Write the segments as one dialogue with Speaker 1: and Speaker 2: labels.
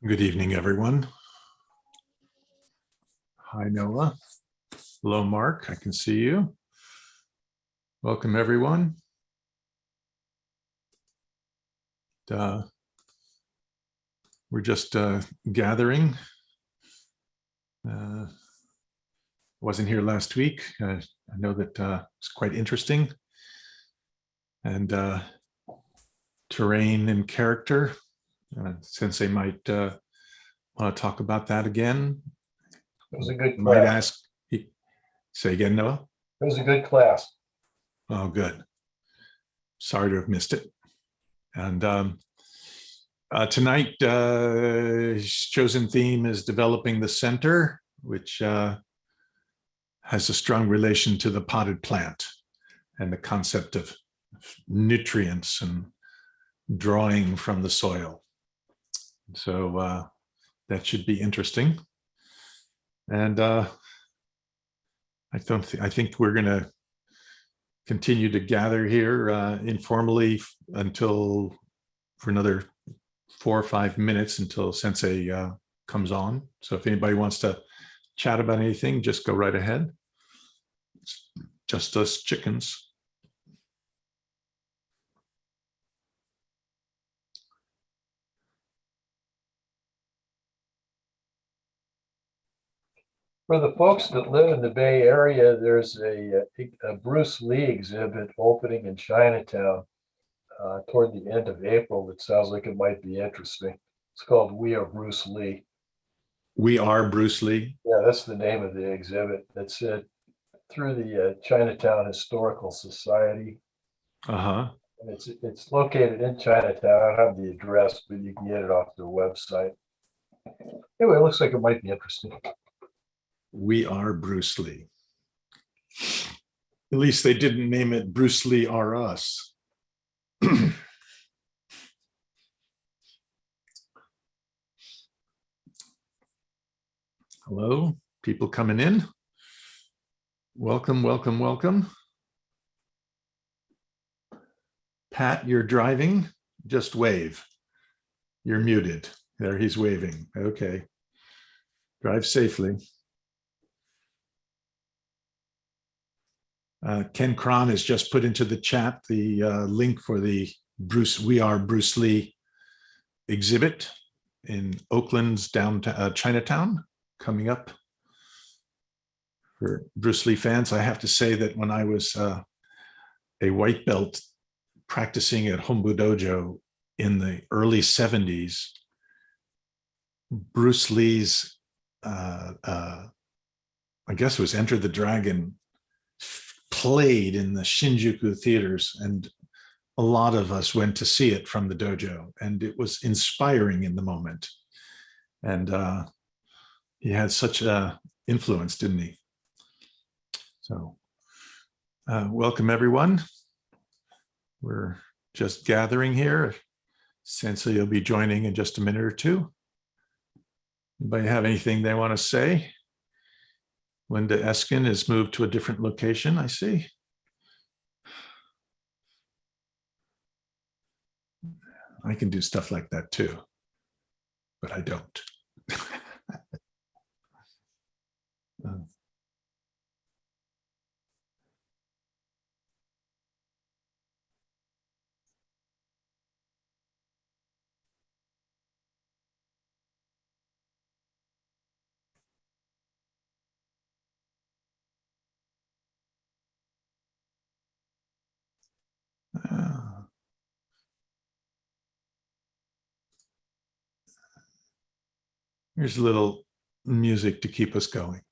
Speaker 1: Good evening, everyone. Hi, Noah. Hello, Mark. I can see you. Welcome, everyone. We're just gathering. Wasn't here last week. I know that it's quite interesting. And terrain and character. Sensei might want to talk about that again.
Speaker 2: It was a good class.
Speaker 1: Might ask, say again, Noah?
Speaker 2: It was a good class.
Speaker 1: Oh, good. Sorry to have missed it. And tonight, chosen theme is developing the center, which has a strong relation to the potted plant and the concept of nutrients and drawing from the soil. So that should be interesting. And I think we're going to continue to gather here informally until for another 4 or 5 minutes until Sensei comes on. So if anybody wants to chat about anything, just go right ahead. It's just us chickens.
Speaker 2: For the folks that live in the Bay Area, there's a Bruce Lee exhibit opening in Chinatown toward the end of April. It sounds like it might be interesting. It's called We Are Bruce Lee.
Speaker 1: We Are Bruce Lee.
Speaker 2: Yeah, that's the name of the exhibit. That's through the Chinatown Historical Society.
Speaker 1: Uh-huh.
Speaker 2: And it's located in Chinatown. I don't have the address, but you can get it off their website. Anyway, it looks like it might be interesting.
Speaker 1: We Are Bruce Lee. At least they didn't name it Bruce Lee Are Us. Hello, people coming in. Welcome, welcome, welcome. Pat, you're driving, just wave. You're muted. There, he's waving. Okay. Drive safely. Ken Cron has just put into the chat the link for the We Are Bruce Lee exhibit in Oakland's downtown Chinatown coming up. For Bruce Lee fans, I have to say that when I was a white belt practicing at Hombu Dojo in the early 70s, Bruce Lee's, I guess it was Enter the Dragon, played in the Shinjuku theaters, and a lot of us went to see it from the dojo, and it was inspiring in the moment. And he had such a influence, didn't he? So welcome, everyone. We're just gathering here. Sensei will be joining in just a minute or two. Anybody have anything they want to say? Linda Eskin has moved to a different location, I see. I can do stuff like that too, but I don't. Here's a little music to keep us going.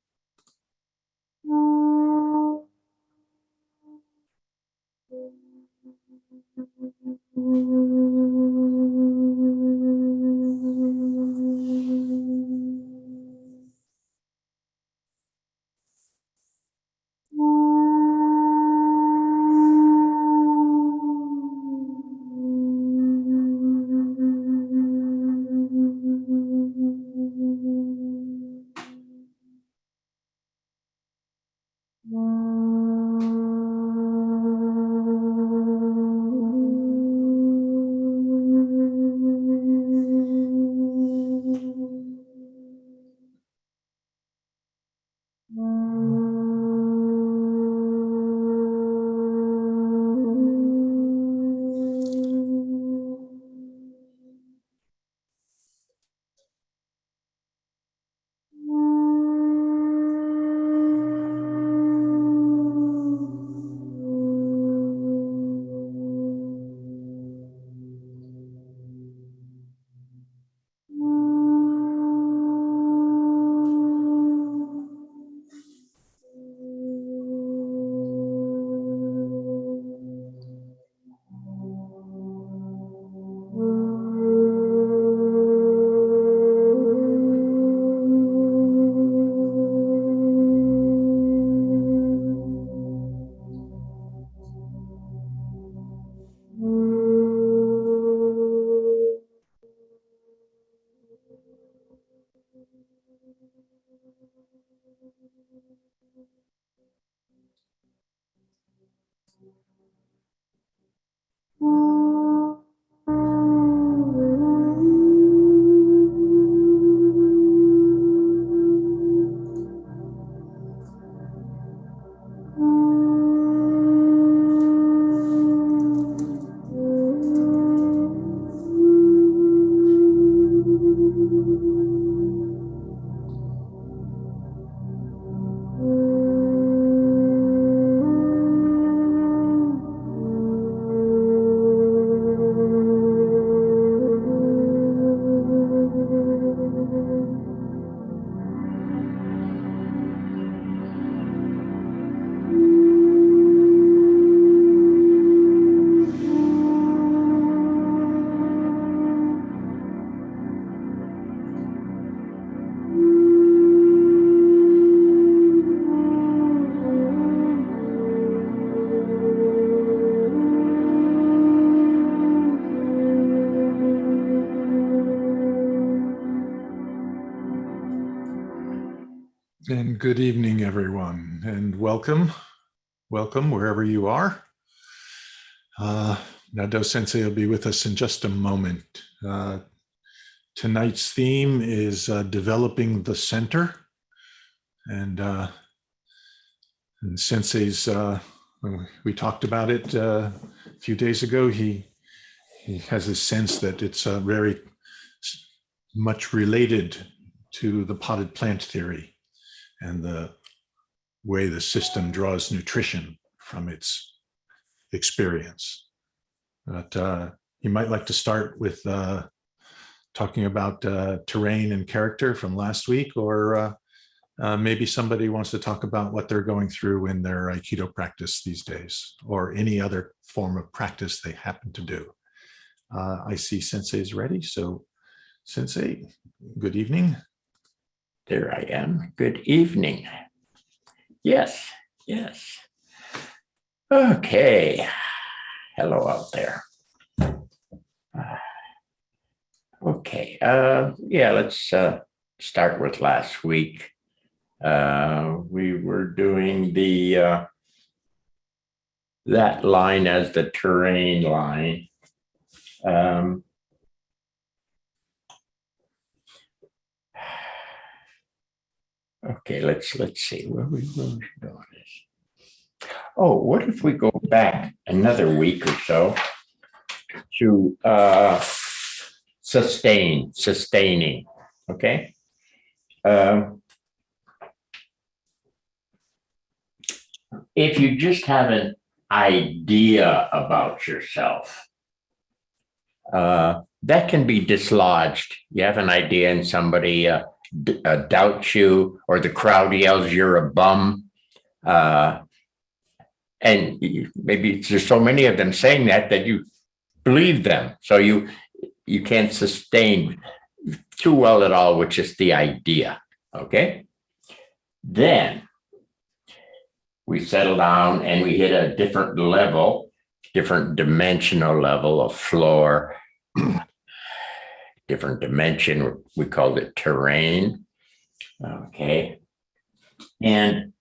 Speaker 1: And good evening, everyone, and welcome. Welcome wherever you are. Nado Sensei will be with us in just a moment. Tonight's theme is developing the center. And Sensei's, we talked about it a few days ago. He has a sense that it's very much related to the potted plant theory and the way the system draws nutrition from its experience. But you might like to start with talking about terrain and character from last week, or maybe somebody wants to talk about what they're going through in their Aikido practice these days, or any other form of practice they happen to do. I see Sensei is ready. So Sensei, good evening.
Speaker 3: There I am. Good evening. Yes. Okay. Hello out there. Okay. Yeah, let's start with last week. We were doing the that line as the terrain line. Okay, let's see where we going. Oh, what if we go back another week or so to sustaining, okay? If you just have an idea about yourself, that can be dislodged. You have an idea and somebody doubts you, or the crowd yells you're a bum, and maybe there's so many of them saying that you believe them, so you can't sustain too well at all, which is the idea. Okay, then we settle down and we hit a different level, different dimensional level of floor, different dimension. We called it terrain. Okay. And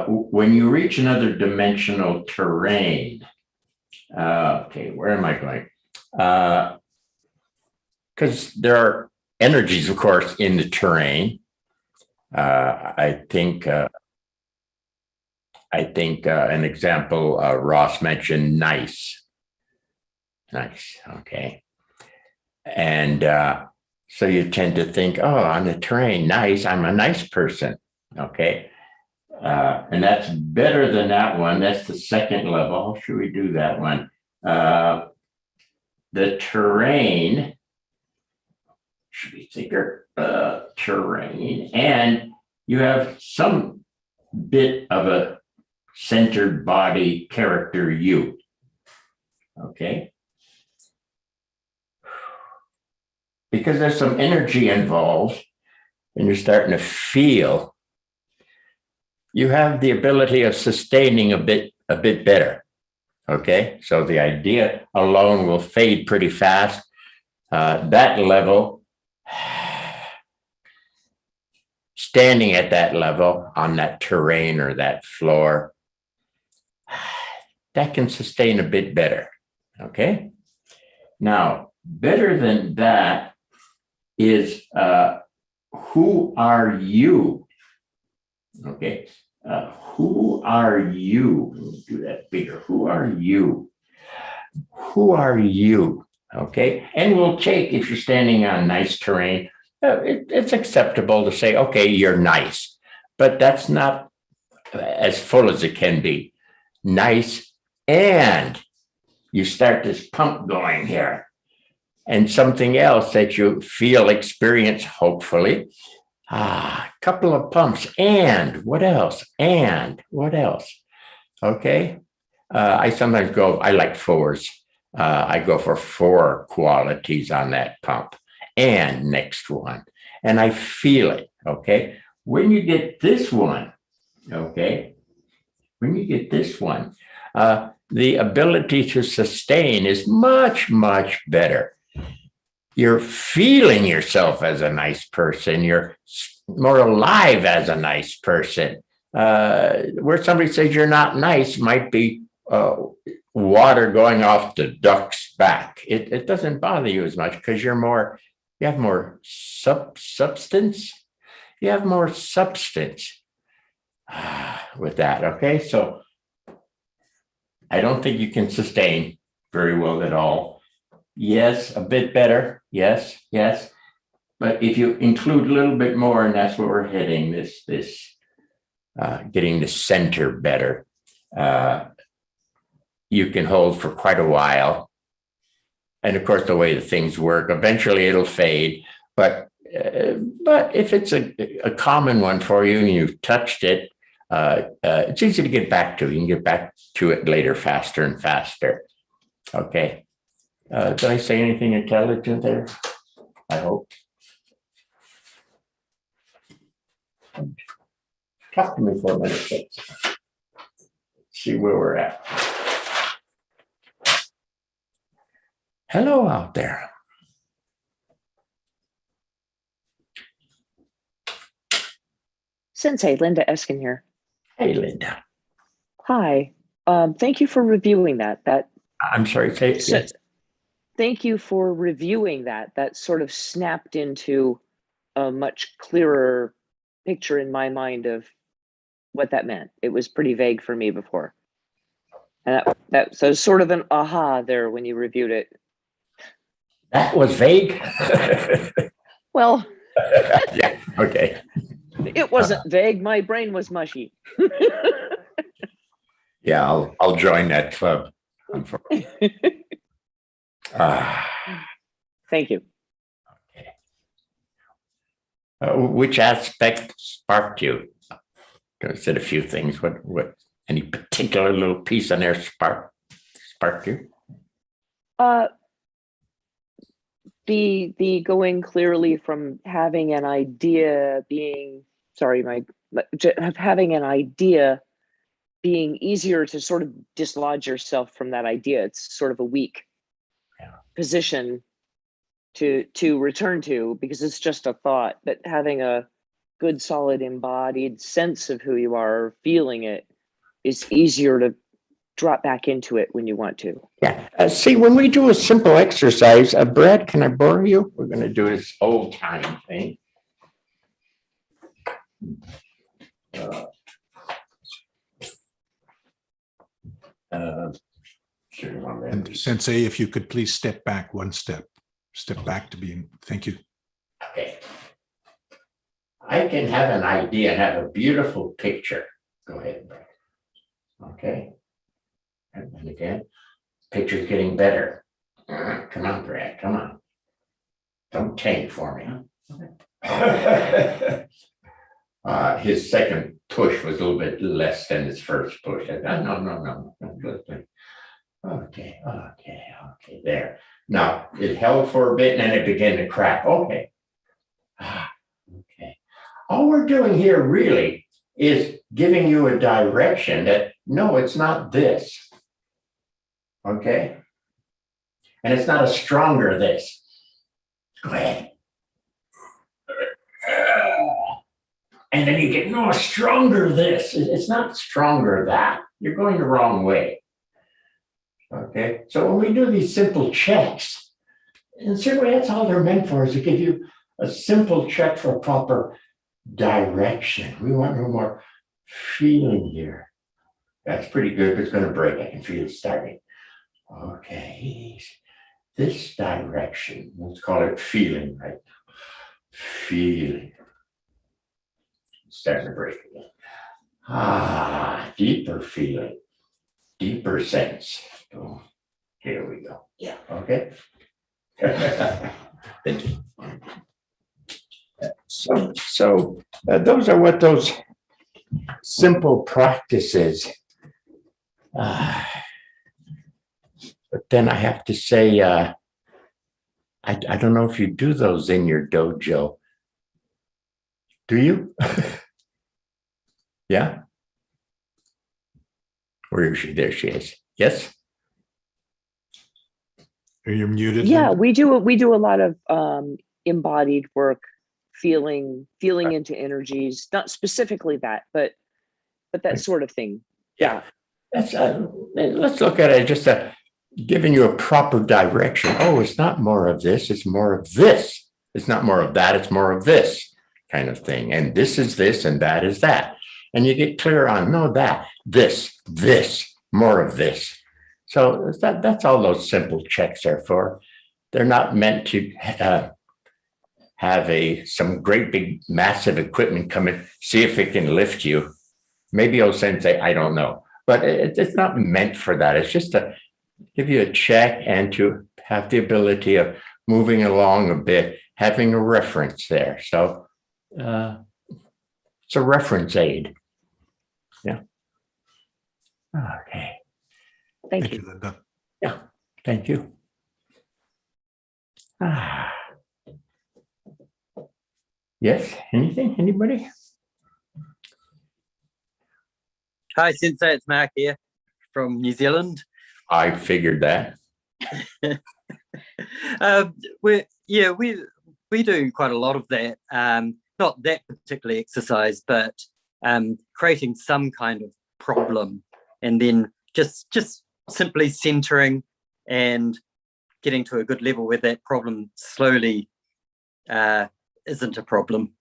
Speaker 3: when you reach another dimensional terrain, okay, where am I going? Because there are energies, of course, in the terrain. I think an example Ross mentioned, nice. Okay. And so you tend to think, oh, on the terrain, nice, I'm a nice person. Okay. And that's better than that one. That's the second level. How should we do that one? The terrain should be thicker. Terrain. And you have some bit of a centered body character, you. Okay. Because there's some energy involved and you're starting to feel, you have the ability of sustaining a bit better. Okay, so the idea alone will fade pretty fast. That level, standing at that level on that terrain or that floor, that can sustain a bit better. Okay, now better than that is who are you? Okay, who are you? Let me do that bigger. Who are you? Who are you? Okay, and we'll take, if you're standing on nice terrain, it's acceptable to say, okay, you're nice, but that's not as full as it can be. Nice, and you start this pump going here. And something else that you feel, experience, hopefully, a couple of pumps, and what else? And what else? Okay. I sometimes I like fours. I go for 4 qualities on that pump. And next one. And I feel it. Okay. When you get this one, okay, the ability to sustain is much, much better. You're feeling yourself as a nice person. You're more alive as a nice person. Where somebody says you're not nice might be water going off the duck's back. It doesn't bother you as much because you have more substance. You have more substance with that. Okay, so I don't think you can sustain very well at all. Yes, a bit better. Yes. But if you include a little bit more, and that's where we're heading, this getting the center better, you can hold for quite a while. And of course, the way the things work, eventually it'll fade. But if it's a common one for you and you've touched it, it's easy to get back to. You can get back to it later, faster and faster. Okay. Did I say anything intelligent there? I hope. Talk to me for a minute, please. See where we're at. Hello out there.
Speaker 4: Sensei, Linda Eskin here.
Speaker 3: Hey, Linda.
Speaker 4: Hi. Thank you for reviewing that.
Speaker 3: I'm sorry, say it again.
Speaker 4: Thank you for reviewing that. That sort of snapped into a much clearer picture in my mind of what that meant. It was pretty vague for me before. And so sort of an aha there when you reviewed it.
Speaker 3: That was vague.
Speaker 4: Well,
Speaker 3: yeah, okay.
Speaker 4: it wasn't vague. My brain was mushy.
Speaker 3: Yeah, I'll join that club.
Speaker 4: Thank you.
Speaker 3: Which aspect sparked you? I said a few things. What any particular little piece on there sparked you?
Speaker 4: The going clearly from having an idea having an idea being easier to sort of dislodge yourself from that idea. It's sort of a weak position to return to because it's just a thought, but having a good, solid, embodied sense of who you are, feeling it, is easier to drop back into it when you want to.
Speaker 3: Yeah. See, when we do a simple exercise, Brad, can I borrow you? We're going to do this old time thing.
Speaker 1: And Sensei, if you could please step back one step back to being, thank you.
Speaker 3: Okay. I can have an idea and have a beautiful picture. Go ahead, Brad. Okay. And again, picture's getting better. Come on, Brad, come on. Don't tank for me, huh? His second push was a little bit less than his first push. No. Good. Okay, there. Now, it held for a bit and then it began to crack. Okay. Okay. All we're doing here really is giving you a direction that, no, it's not this. Okay? And it's not a stronger this. Go ahead. And then you get, no, stronger this. It's not stronger that. You're going the wrong way. Okay? So when we do these simple checks, in a certain way, that's all they're meant for, is to give you a simple check for proper direction. We want no more feeling here. That's pretty good, but it's going to break. I can feel it starting. Okay, this direction, let's call it feeling right now. Feeling. Starting to break again. Deeper feeling, deeper sense. Oh, here we go. Yeah, okay. Thank you. So those are what those simple practices. But then I have to say, I don't know if you do those in your dojo. Do you? Yeah? Where is she? There she is. Yes?
Speaker 1: Are you muted?
Speaker 4: Yeah,
Speaker 1: Linda?
Speaker 4: we do a lot of embodied work feeling into energies, not specifically that, but that sort of thing. Yeah.
Speaker 3: That's let's look at it just giving you a proper direction. Oh, it's not more of this, it's more of this. It's not more of that, it's more of this kind of thing. And this is this and that is that. And you get clear on no, that, this, more of this. So that's all those simple checks are for. They're not meant to have some great big massive equipment come in, see if it can lift you. Maybe I'll say, I don't know, but it's not meant for that. It's just to give you a check and to have the ability of moving along a bit, having a reference there. So it's a reference aid. Yeah. Okay.
Speaker 4: Thank you.
Speaker 1: Linda.
Speaker 3: Yeah. Thank you. Yes. Anything? Anybody?
Speaker 5: Hi, Sensei, it's Mark here from New Zealand.
Speaker 3: I figured that.
Speaker 5: We do quite a lot of that. Not that particular exercise, but creating some kind of problem, and then just simply centering and getting to a good level where that problem slowly isn't a problem.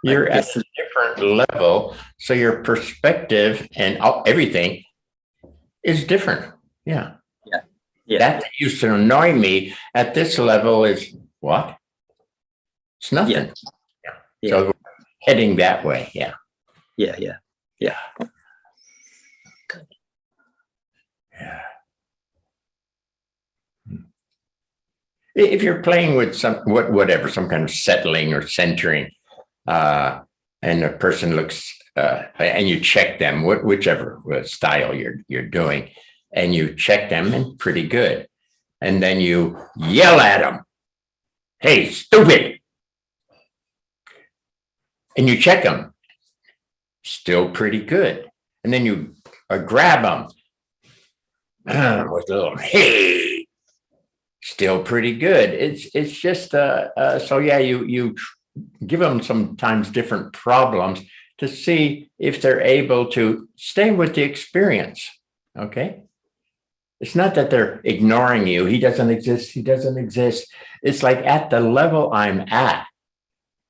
Speaker 3: You're at a different level, so your perspective and everything is different. Yeah. That used to annoy me. At this level is what? It's nothing.
Speaker 5: Yeah.
Speaker 3: So we're heading that way. Yeah.
Speaker 5: Yeah.
Speaker 3: Yeah. If you're playing with some kind of settling or centering, and a person looks, and you check them, whichever style you're doing, and you check them, and pretty good, and then you yell at them, "Hey, stupid!" and you check them, still pretty good, and then you grab them with a little "Hey." Still pretty good. It's just so yeah, you give them sometimes different problems to see if they're able to stay with the experience. Okay, it's not that they're ignoring you. He doesn't exist. It's like at the level I'm at,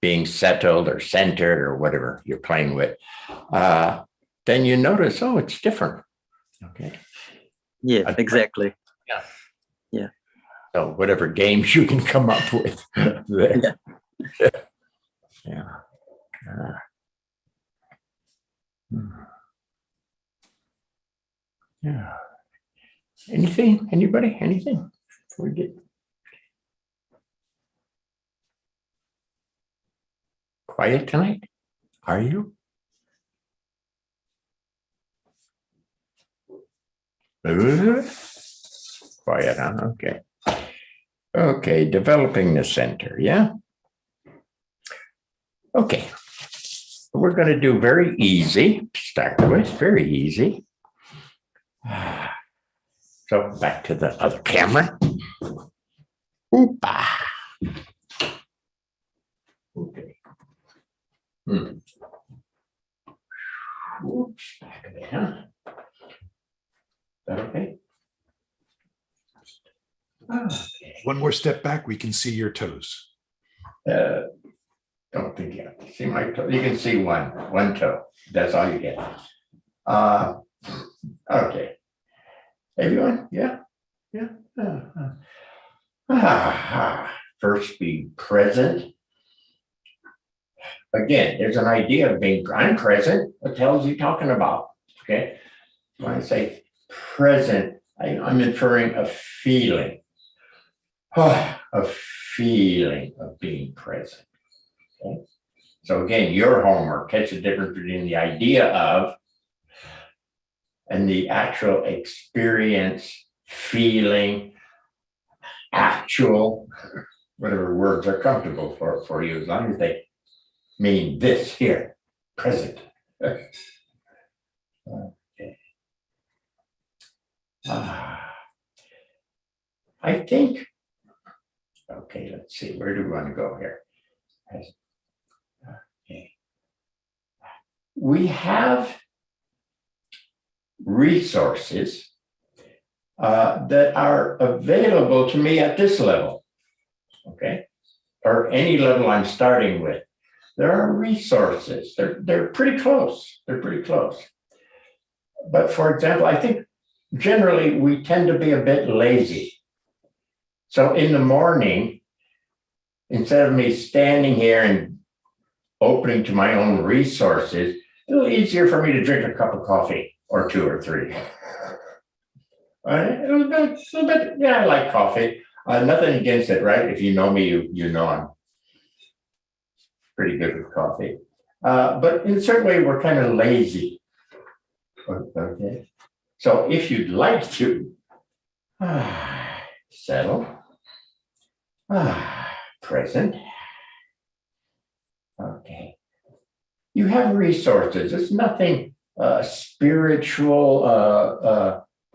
Speaker 3: being settled or centered or whatever you're playing with, then you notice, oh, it's different. Okay.
Speaker 5: Yeah, exactly.
Speaker 3: Yeah. So whatever games you can come up with there. Yeah. Yeah. Anything? Anybody? Anything? We get quiet tonight? Are you? Quiet, huh? Okay. Okay, developing the center, yeah? Okay. We're going to do very easy to start with, very easy. So back to the other camera. Oopa. Okay. Oops, back there. Is that okay? Okay.
Speaker 1: One more step back, we can see your toes.
Speaker 3: Don't think you have to see my toe. You can see one toe. That's all you get. Okay. Everyone? Yeah. First, be present. Again, there's an idea of being I'm present. What the hell is he talking about? Okay. When I say present, I'm inferring a feeling. A feeling of being present. Okay. So again, your homework, catch the difference between the idea of and the actual experience, feeling, actual, whatever words are comfortable for you, as long as they mean this here, present. Okay. I think, okay, let's see, where do we want to go here? Present. Okay. We have resources that are available to me at this level, okay, or any level I'm starting with. There are resources. They're pretty close. They're pretty close. But for example, I think generally we tend to be a bit lazy. So in the morning, instead of me standing here and opening to my own resources, it's a little easier for me to drink a cup of coffee or 2 or 3. Right? A little bit, yeah, I like coffee. Nothing against it, right? If you know me, you know I'm pretty good with coffee. But in a certain way, we're kind of lazy. Okay. So if you'd like to settle, present. Okay. You have resources. It's nothing spiritual.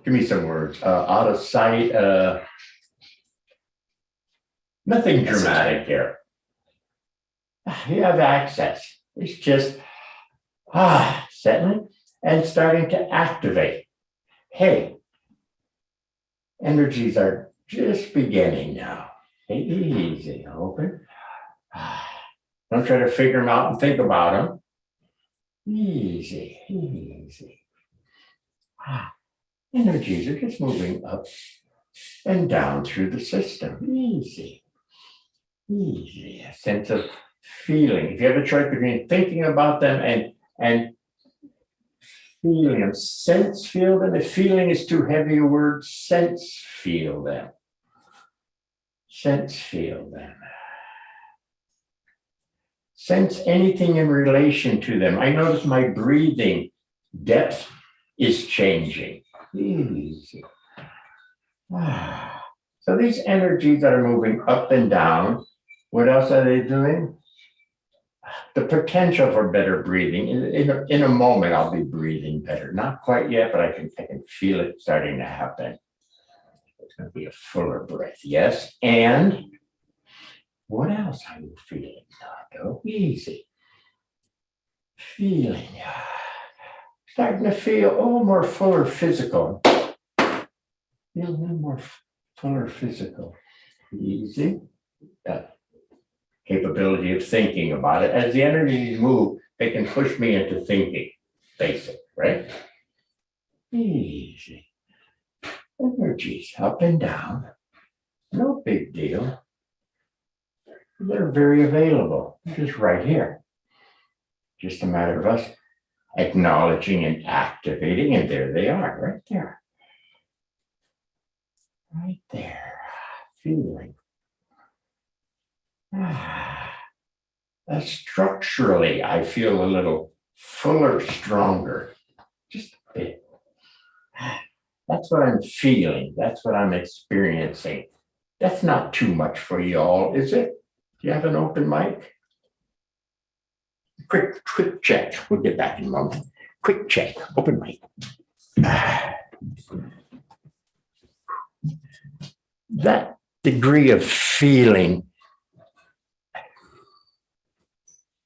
Speaker 3: Give me some words. Out of sight. Nothing dramatic here. You have access. It's just settling and starting to activate. Hey, energies are just beginning now. Easy, open. Don't try to figure them out and think about them. Easy, easy. Energies are just moving up and down through the system. Easy, easy. A sense of feeling. If you have a choice between thinking about them and feeling them, sense feel them. If feeling is too heavy a word, sense feel them. Sense feel them. Sense anything in relation to them. I notice my breathing depth is changing. Easy. So these energies that are moving up and down, what else are they doing? The potential for better breathing. In a moment, I'll be breathing better. Not quite yet, but I can feel it starting to happen. It's going to be a fuller breath. Yes. And what else are you feeling? Go easy. Feeling. Starting to feel more fuller physical. Feel a little more fuller physical. Easy. Capability of thinking about it. As the energies move, they can push me into thinking. Basic, right? Easy. Energies up and down. No big deal. They're very available. Just right here. Just a matter of us acknowledging and activating, and there they are, right there. Right there. Feeling. Structurally, I feel a little fuller, stronger. Just a bit. That's what I'm feeling. That's what I'm experiencing. That's not too much for you all, is it? Do you have an open mic? Quick check. We'll get back in a moment. Quick check. Open mic. That degree of feeling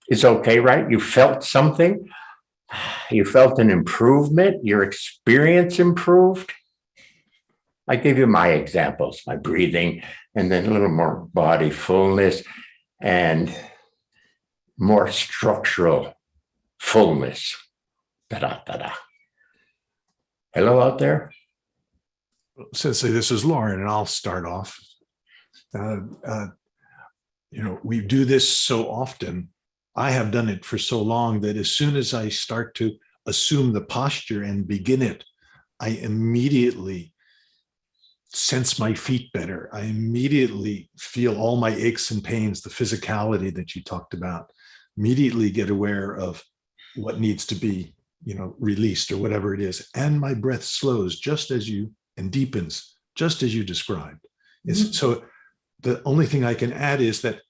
Speaker 3: is okay, right? You felt something. You felt an improvement. Your experience improved. I gave you my examples, my breathing, and then a little more body fullness and more structural fullness. Da-da-da-da. Hello out there?
Speaker 1: Sensei, this is Lauren, and I'll start off. We do this so often. I have done it for so long that as soon as I start to assume the posture and begin it, I immediately sense my feet better. I immediately feel all my aches and pains, the physicality that you talked about, immediately get aware of what needs to be, released or whatever it is. And my breath slows and deepens, just as you described. Mm-hmm. So the only thing I can add is that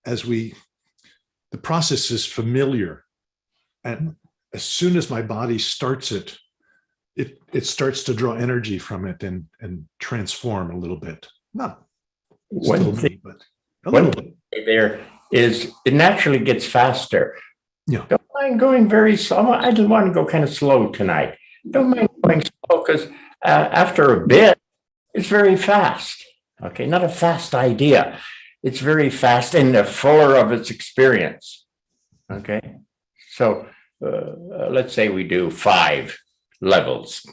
Speaker 1: the process is familiar. And as soon as my body starts it starts to draw energy from it and transform a little bit. Not
Speaker 3: one
Speaker 1: still
Speaker 3: thing,
Speaker 1: me, but a little bit.
Speaker 3: There, is it naturally gets faster.
Speaker 1: Yeah.
Speaker 3: Don't mind going very slow. I didn't want to go kind of slow tonight. Don't mind going slow because after a bit, it's very fast. Okay, not a fast idea. It's very fast and fuller of its experience. Okay, so let's say we do 5 levels,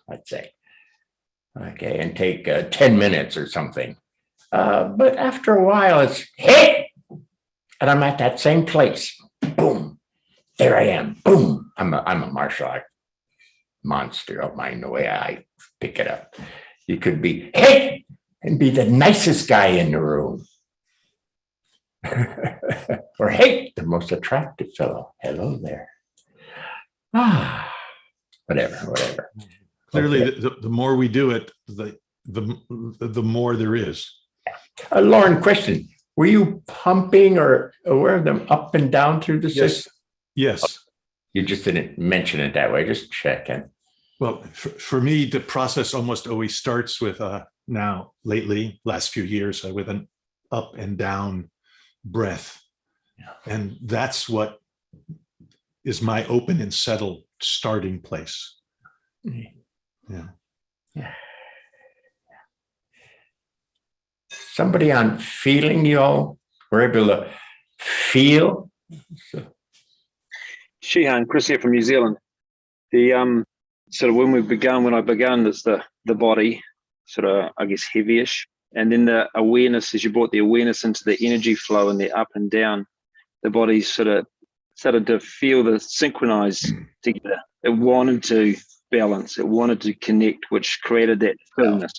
Speaker 3: let's say. Okay, and take 10 minutes or something. But after a while, it's hit, and I'm at that same place. Boom, there I am. Boom, I'm a martial art monster. Don't mind the way I pick it up. You could be hit and be the nicest guy in the room. Or hey, the most attractive fellow. Hello there. Whatever.
Speaker 1: Clearly,
Speaker 3: Okay.
Speaker 1: the more we do it, the more there is.
Speaker 3: Lauren, question. Were you pumping or aware of them up and down through the system?
Speaker 1: Yes.
Speaker 3: You just didn't mention it that way, just checking.
Speaker 1: Well, for me, the process almost always starts with now lately, last few years, with an up and down breath.
Speaker 3: Yeah.
Speaker 1: And that's what is my open and settled starting place. Yeah.
Speaker 3: Somebody on feeling, you all were able to feel?
Speaker 6: Sheehan, Chris here from New Zealand. The sort of when I began, there's the body sort of, I guess, heavyish, and then the awareness, as you brought the awareness into the energy flow and the up and down, the body sort of started to feel the synchronize together. It wanted to balance, it wanted to connect, which created that fullness.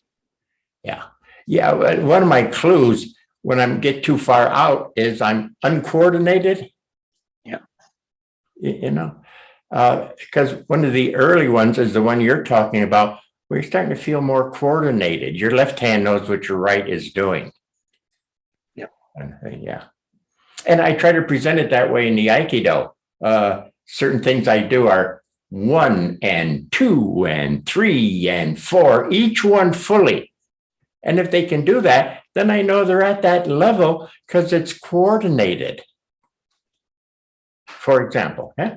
Speaker 3: Yeah. One of my clues when I get too far out is I'm uncoordinated.
Speaker 6: Yeah.
Speaker 3: You know, because one of the early ones is the one you're talking about, where you're starting to feel more coordinated. Your left hand knows what your right is doing.
Speaker 6: Yeah.
Speaker 3: Yeah. And I try to present it that way in the Aikido. Certain things I do are 1 and 2 and 3 and 4, each one fully. And if they can do that, then I know they're at that level because it's coordinated. For example,
Speaker 6: I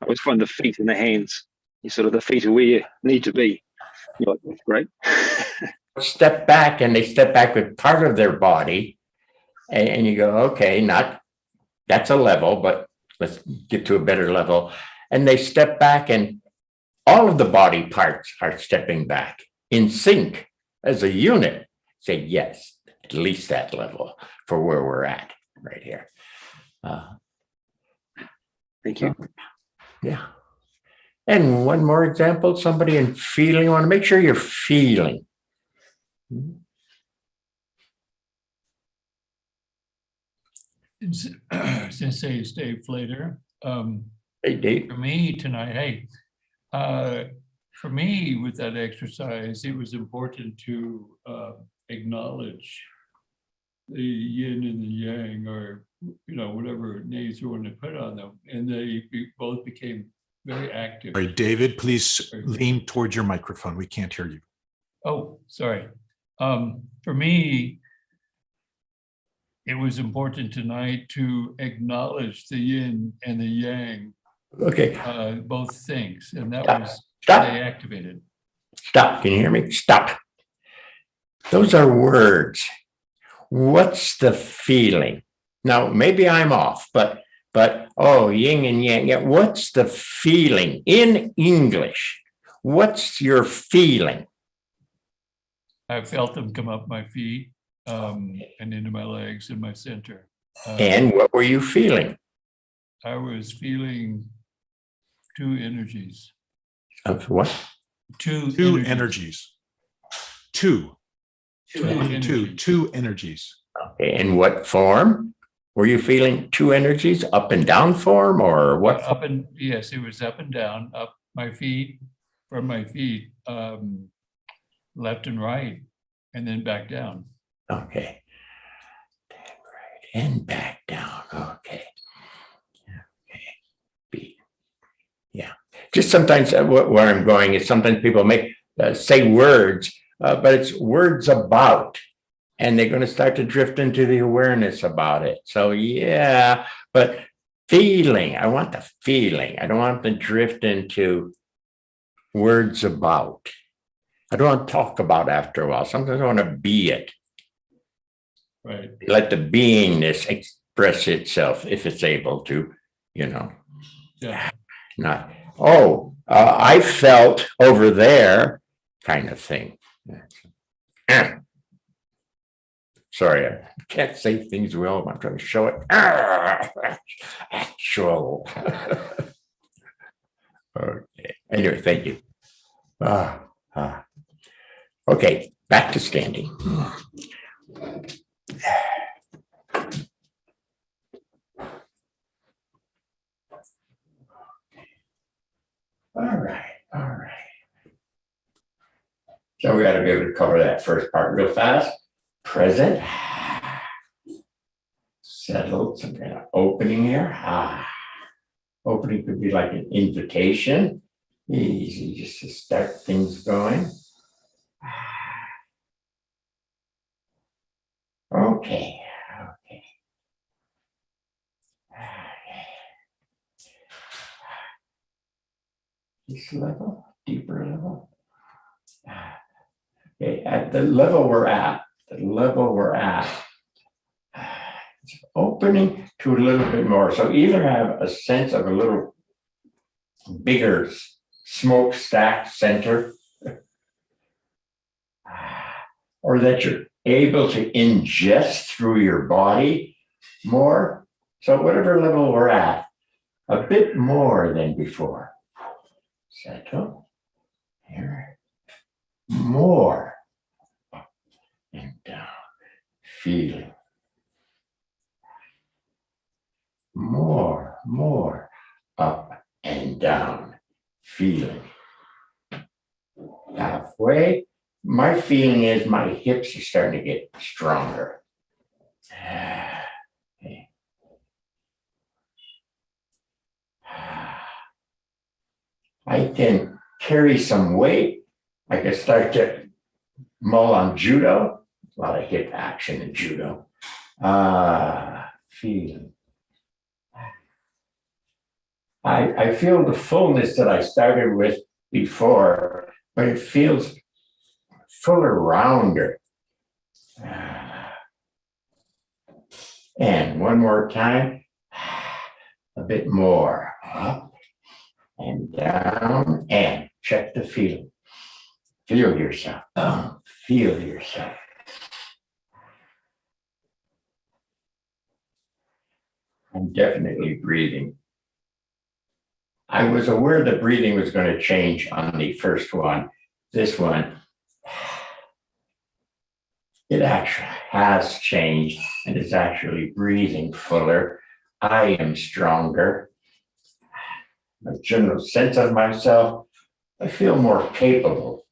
Speaker 6: always find the feet and the hands. You sort of the feet are where you need to be. You're like, that's great.
Speaker 3: step back, and they step back with part of their body, and you go, okay, that's a level, but let's get to a better level. And they step back, and all of the body parts are stepping back in sync as a unit. Say, yes, at least that level for where we're at right here.
Speaker 6: Thank you.
Speaker 3: Yeah. And one more example, somebody in feeling. You want to make sure you're feeling.
Speaker 7: Sensei is Dave Flater.
Speaker 3: Hey, Dave.
Speaker 7: For me tonight, for me with that exercise, it was important to acknowledge the yin and the yang, or whatever names you want to put on them, and they both became very active.
Speaker 1: All right, David, please lean towards your microphone. We can't hear you.
Speaker 7: Oh, sorry. For me, it was important tonight to acknowledge the yin and the yang,
Speaker 3: Okay.
Speaker 7: both things, and that
Speaker 3: Stop.
Speaker 7: was
Speaker 3: Stop.
Speaker 7: they activated.
Speaker 3: Stop. Can you hear me? Stop. Those are words. What's the feeling? Now, maybe I'm off, but oh, yin and yang. Yeah, what's the feeling in English? What's your feeling?
Speaker 7: I felt them come up my feet and into my legs and my center.
Speaker 3: And what were you feeling?
Speaker 7: I was feeling two energies.
Speaker 3: Of what?
Speaker 7: Two
Speaker 1: energies. Two energies.
Speaker 3: Okay, in what form? Were you feeling two energies, up and down form, or what?
Speaker 7: Yes, it was up and down, up my feet, from my feet, left and right, and then back down.
Speaker 3: Okay. Right and back down. Okay. Okay. Beat. Yeah. Just sometimes where I'm going is sometimes people say words, but it's words about. and they're going to start to drift into the awareness about it. So yeah, but feeling, I want the feeling. I don't want to drift into words about. I don't want to talk about after a while. Sometimes I want to be it.
Speaker 7: Right.
Speaker 3: Let the beingness express itself if it's able to,
Speaker 7: Yeah.
Speaker 3: not, I felt over there kind of thing. Sorry, I can't say things well. I'm trying to show it. Actual. Okay. Anyway, thank you. Okay, back to standing. All right. So we got to be able to cover that first part real fast. Present. Settled, some kind of opening here. Opening could be like an invitation. Easy, just to start things going. Okay. This level, deeper level. Okay, at the level we're at, it's opening to a little bit more. So either have a sense of a little bigger smokestack center, or that you're able to ingest through your body more. So whatever level we're at, a bit more than before. Settle here, more up and down, feeling. More up and down, feeling. Halfway, my feeling is my hips are starting to get stronger. Okay. I can carry some weight. I can start to mull on judo. A lot of hip action in judo. Feeling. I feel the fullness that I started with before, but it feels fuller, rounder. And one more time, a bit more, up and down, and check the feeling. Feel yourself, feel yourself. I'm definitely breathing. I was aware the breathing was going to change on the first one. This one, it actually has changed and is actually breathing fuller. I am stronger. A general sense of myself, I feel more capable.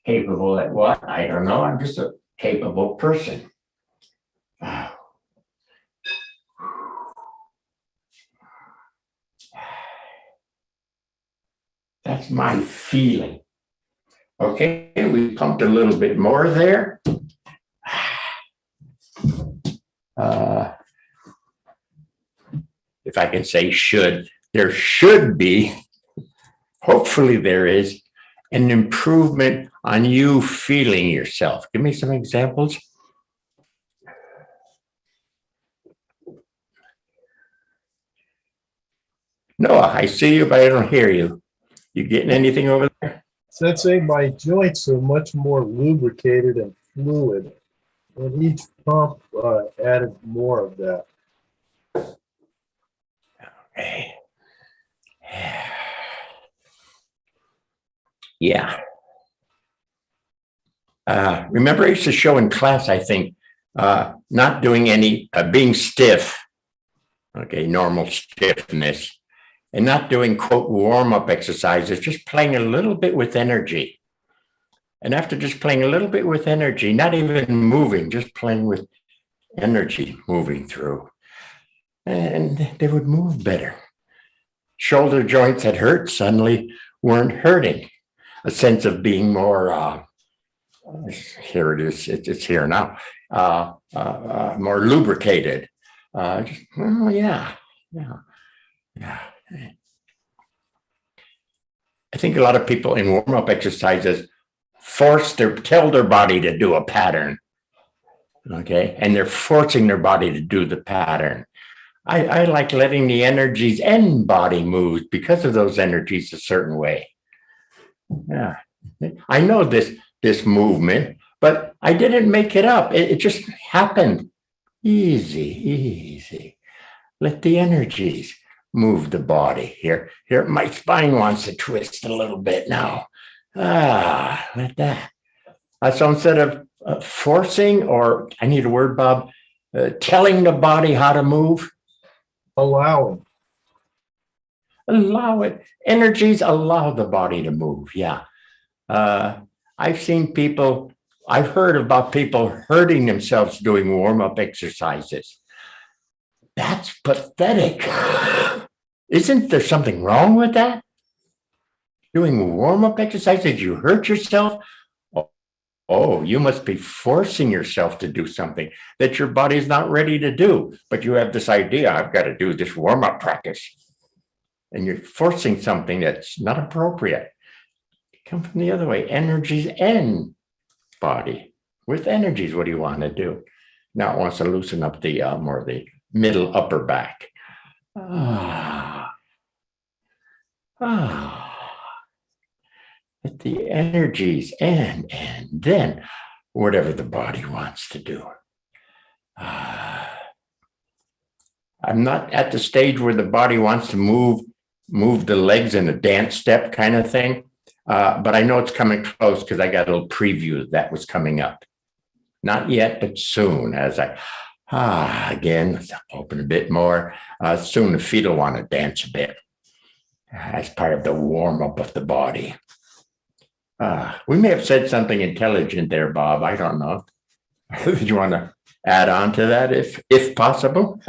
Speaker 3: Capable at what? I don't know. I'm just a capable person. That's my feeling. Okay, we pumped a little bit more there. If I can say should, there should be, hopefully there is, an improvement on you feeling yourself. Give me some examples. Noah, I see you, but I don't hear you. You getting anything over there?
Speaker 2: Sensei, my joints are much more lubricated and fluid. And each pump added more of that.
Speaker 3: Okay. Yeah. Remember, I used to show in class, I think, not doing any, being stiff, okay, normal stiffness, and not doing, quote, warm-up exercises, just playing a little bit with energy. And after just playing a little bit with energy, not even moving, just playing with energy moving through, and they would move better. Shoulder joints that hurt suddenly weren't hurting. A sense of being more, here it is, it's here now. more lubricated. Oh, yeah. I think a lot of people in warm-up exercises tell their body to do a pattern. Okay, and they're forcing their body to do the pattern. I like letting the energies and body move because of those energies a certain way. Yeah, I know this movement, but I didn't make it up. It just happened. Easy. Let the energies move the body. Here, my spine wants to twist a little bit now. Let that. So instead of forcing, or I need a word, Bob, telling the body how to move.
Speaker 2: Allowing.
Speaker 3: Allow it. Energies allow the body to move. Yeah. I've heard about people hurting themselves doing warm-up exercises. That's pathetic. Isn't there something wrong with that? Doing warm-up exercises, you hurt yourself? Oh, you must be forcing yourself to do something that your body's not ready to do. But you have this idea, I've got to do this warm-up practice. And you're forcing something that's not appropriate. Come from the other way, energies and body. With energies, what do you want to do? Now it wants to loosen up the more the middle upper back. Let the energies and then whatever the body wants to do. I'm not at the stage where the body wants to move the legs in a dance step kind of thing. But I know it's coming close because I got a little preview that was coming up. Not yet, but soon, as I, again, open a bit more. Soon the feet will want to dance a bit as part of the warm-up of the body. We may have said something intelligent there, Bob. I don't know. Did you want to add on to that, if possible?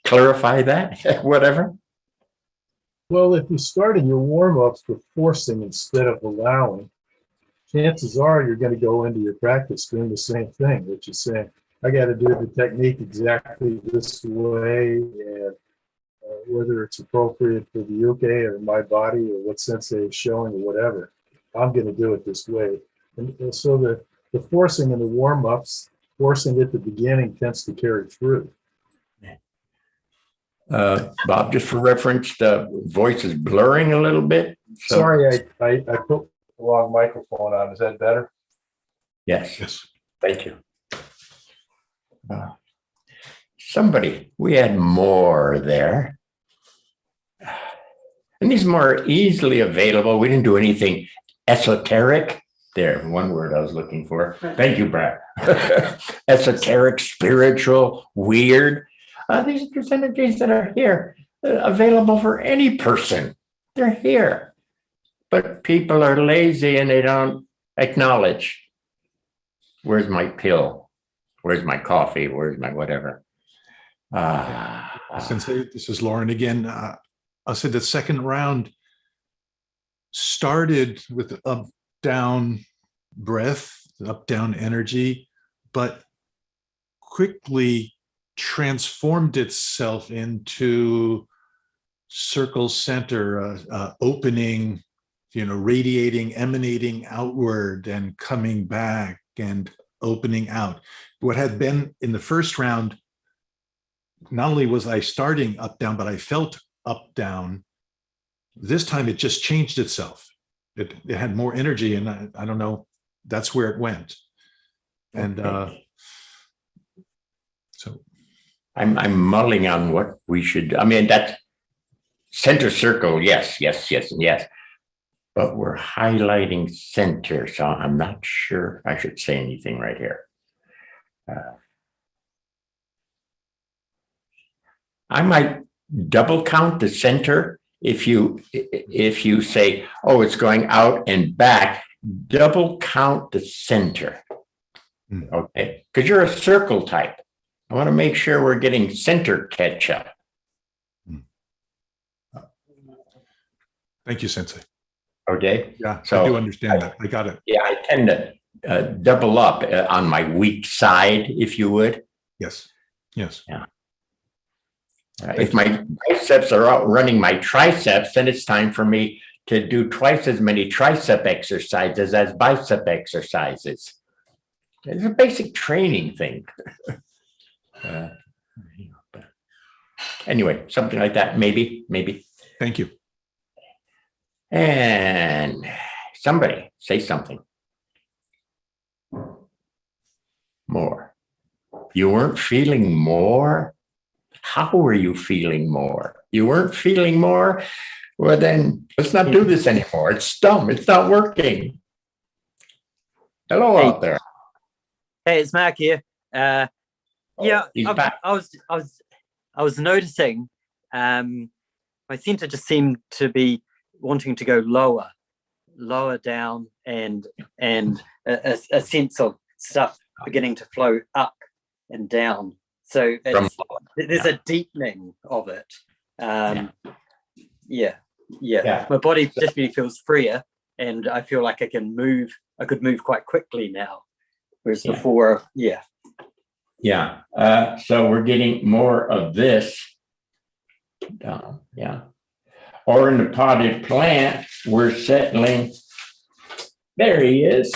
Speaker 3: Clarify that, whatever.
Speaker 2: Well, if you started your warm-ups with forcing instead of allowing, chances are you're going to go into your practice doing the same thing, which is saying, I got to do the technique exactly this way, and whether it's appropriate for the uke or my body or what sensei is showing or whatever, I'm going to do it this way. And so the forcing in the warm-ups, forcing at the beginning tends to carry through.
Speaker 3: Bob, just for reference, the voice is blurring a little bit. So.
Speaker 2: Sorry, I put the wrong microphone on. Is that better?
Speaker 3: Yes. Thank you. We had more there. And these are more easily available. We didn't do anything esoteric. There, one word I was looking for. Thank you, Brad. Esoteric, spiritual, weird. These are just energies that are here, available for any person. They're here. But people are lazy and they don't acknowledge. Where's my pill? Where's my coffee? Where's my whatever?
Speaker 1: Sensei, this is Lauren again. I'll say the second round started with up-down breath, up-down energy, but quickly transformed itself into circle center, opening, radiating, emanating outward and coming back and opening out. What had been in the first round, not only was I starting up, down, but I felt up, down. This time it just changed itself. It had more energy, and I don't know, that's where it went. And so
Speaker 3: I'm mulling on what we should, that's center circle, yes. But we're highlighting center, so I'm not sure I should say anything right here. I might double count the center. If you say, oh, it's going out and back, double count the center. Okay, because you're a circle type. I want to make sure we're getting center catch up.
Speaker 1: Thank you, Sensei.
Speaker 3: Okay.
Speaker 1: Yeah,
Speaker 3: so
Speaker 1: I do understand that. I got it.
Speaker 3: Yeah, I tend to double up on my weak side, if you would.
Speaker 1: Yes. Yes.
Speaker 3: If my biceps are outrunning my triceps, then it's time for me to do twice as many tricep exercises as bicep exercises. It's a basic training thing. But anyway, something like that, maybe.
Speaker 1: Thank you.
Speaker 3: And somebody say something. More. You weren't feeling more? How were you feeling more? You weren't feeling more? Well, then let's not do this anymore. It's dumb. It's not working. Hello
Speaker 5: Hey.
Speaker 3: out there.
Speaker 5: Hey, it's Mac here. Yeah,
Speaker 3: He's back.
Speaker 5: I was noticing my center just seemed to be wanting to go lower down, and a sense of stuff beginning to flow up and down. So there's a deepening of it. Yeah. My body definitely feels freer, and I feel like I could move quite quickly now. Whereas before,
Speaker 3: So we're getting more of this down. Or in the potted plant, we're settling. There he is.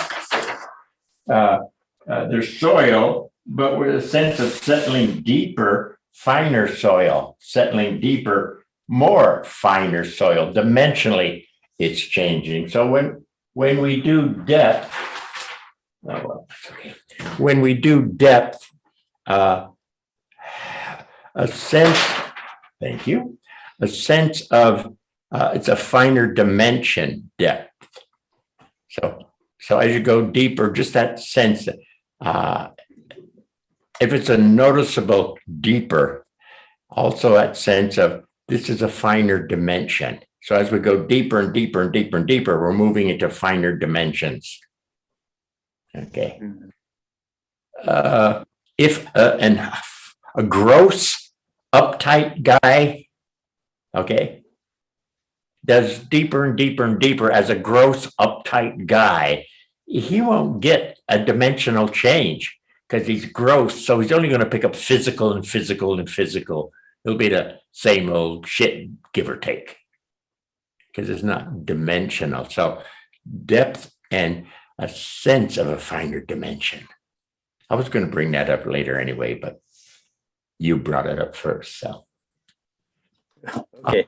Speaker 3: There's soil, but with a sense of settling deeper, finer soil, settling deeper, more finer soil. Dimensionally, it's changing. So when we do depth, when we do depth, a sense, thank you, a sense of it's a finer dimension depth. So as you go deeper, just that sense, if it's a noticeable deeper, also that sense of this is a finer dimension. So as we go deeper and deeper and deeper and deeper, we're moving into finer dimensions. Okay. If a gross, uptight guy, okay, does deeper and deeper and deeper as a gross, uptight guy, he won't get a dimensional change because he's gross. So he's only going to pick up physical and physical and physical. It'll be the same old shit, give or take, because it's not dimensional. So depth and a sense of a finer dimension. I was going to bring that up later anyway, but you brought it up first. So,
Speaker 5: okay.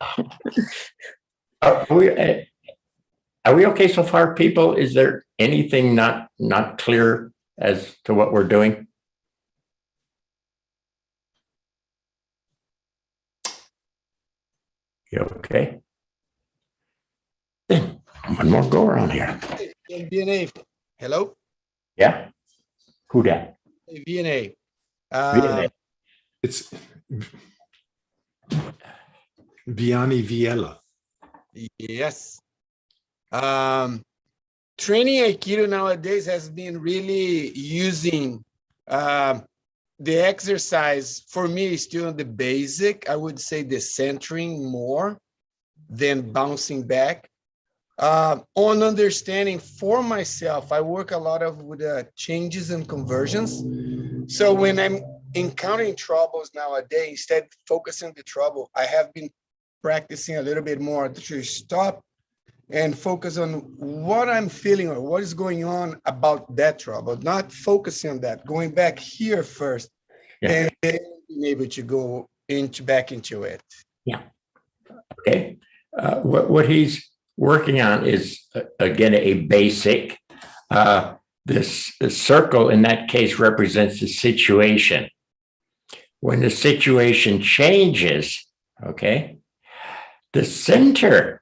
Speaker 3: Are we okay so far, people? Is there anything not clear as to what we're doing? You okay? Then one more go around here.
Speaker 8: VNA. Hello?
Speaker 3: Yeah? Who that?
Speaker 8: VNA.
Speaker 1: It's Vianney Viella.
Speaker 8: Yes. Training Aikido nowadays has been really using the exercise. For me, is still on the basic. I would say the centering more than bouncing back. On understanding for myself, I work a lot with changes and conversions. So when I'm encountering troubles nowadays, instead of focusing on the trouble, I have been practicing a little bit more to stop and focus on what I'm feeling or what is going on about that trouble, not focusing on that, going back here first, and then being able to go back into it.
Speaker 3: Yeah. Okay. What he's working on is, again, a basic. This circle in that case represents the situation. When the situation changes, okay, the center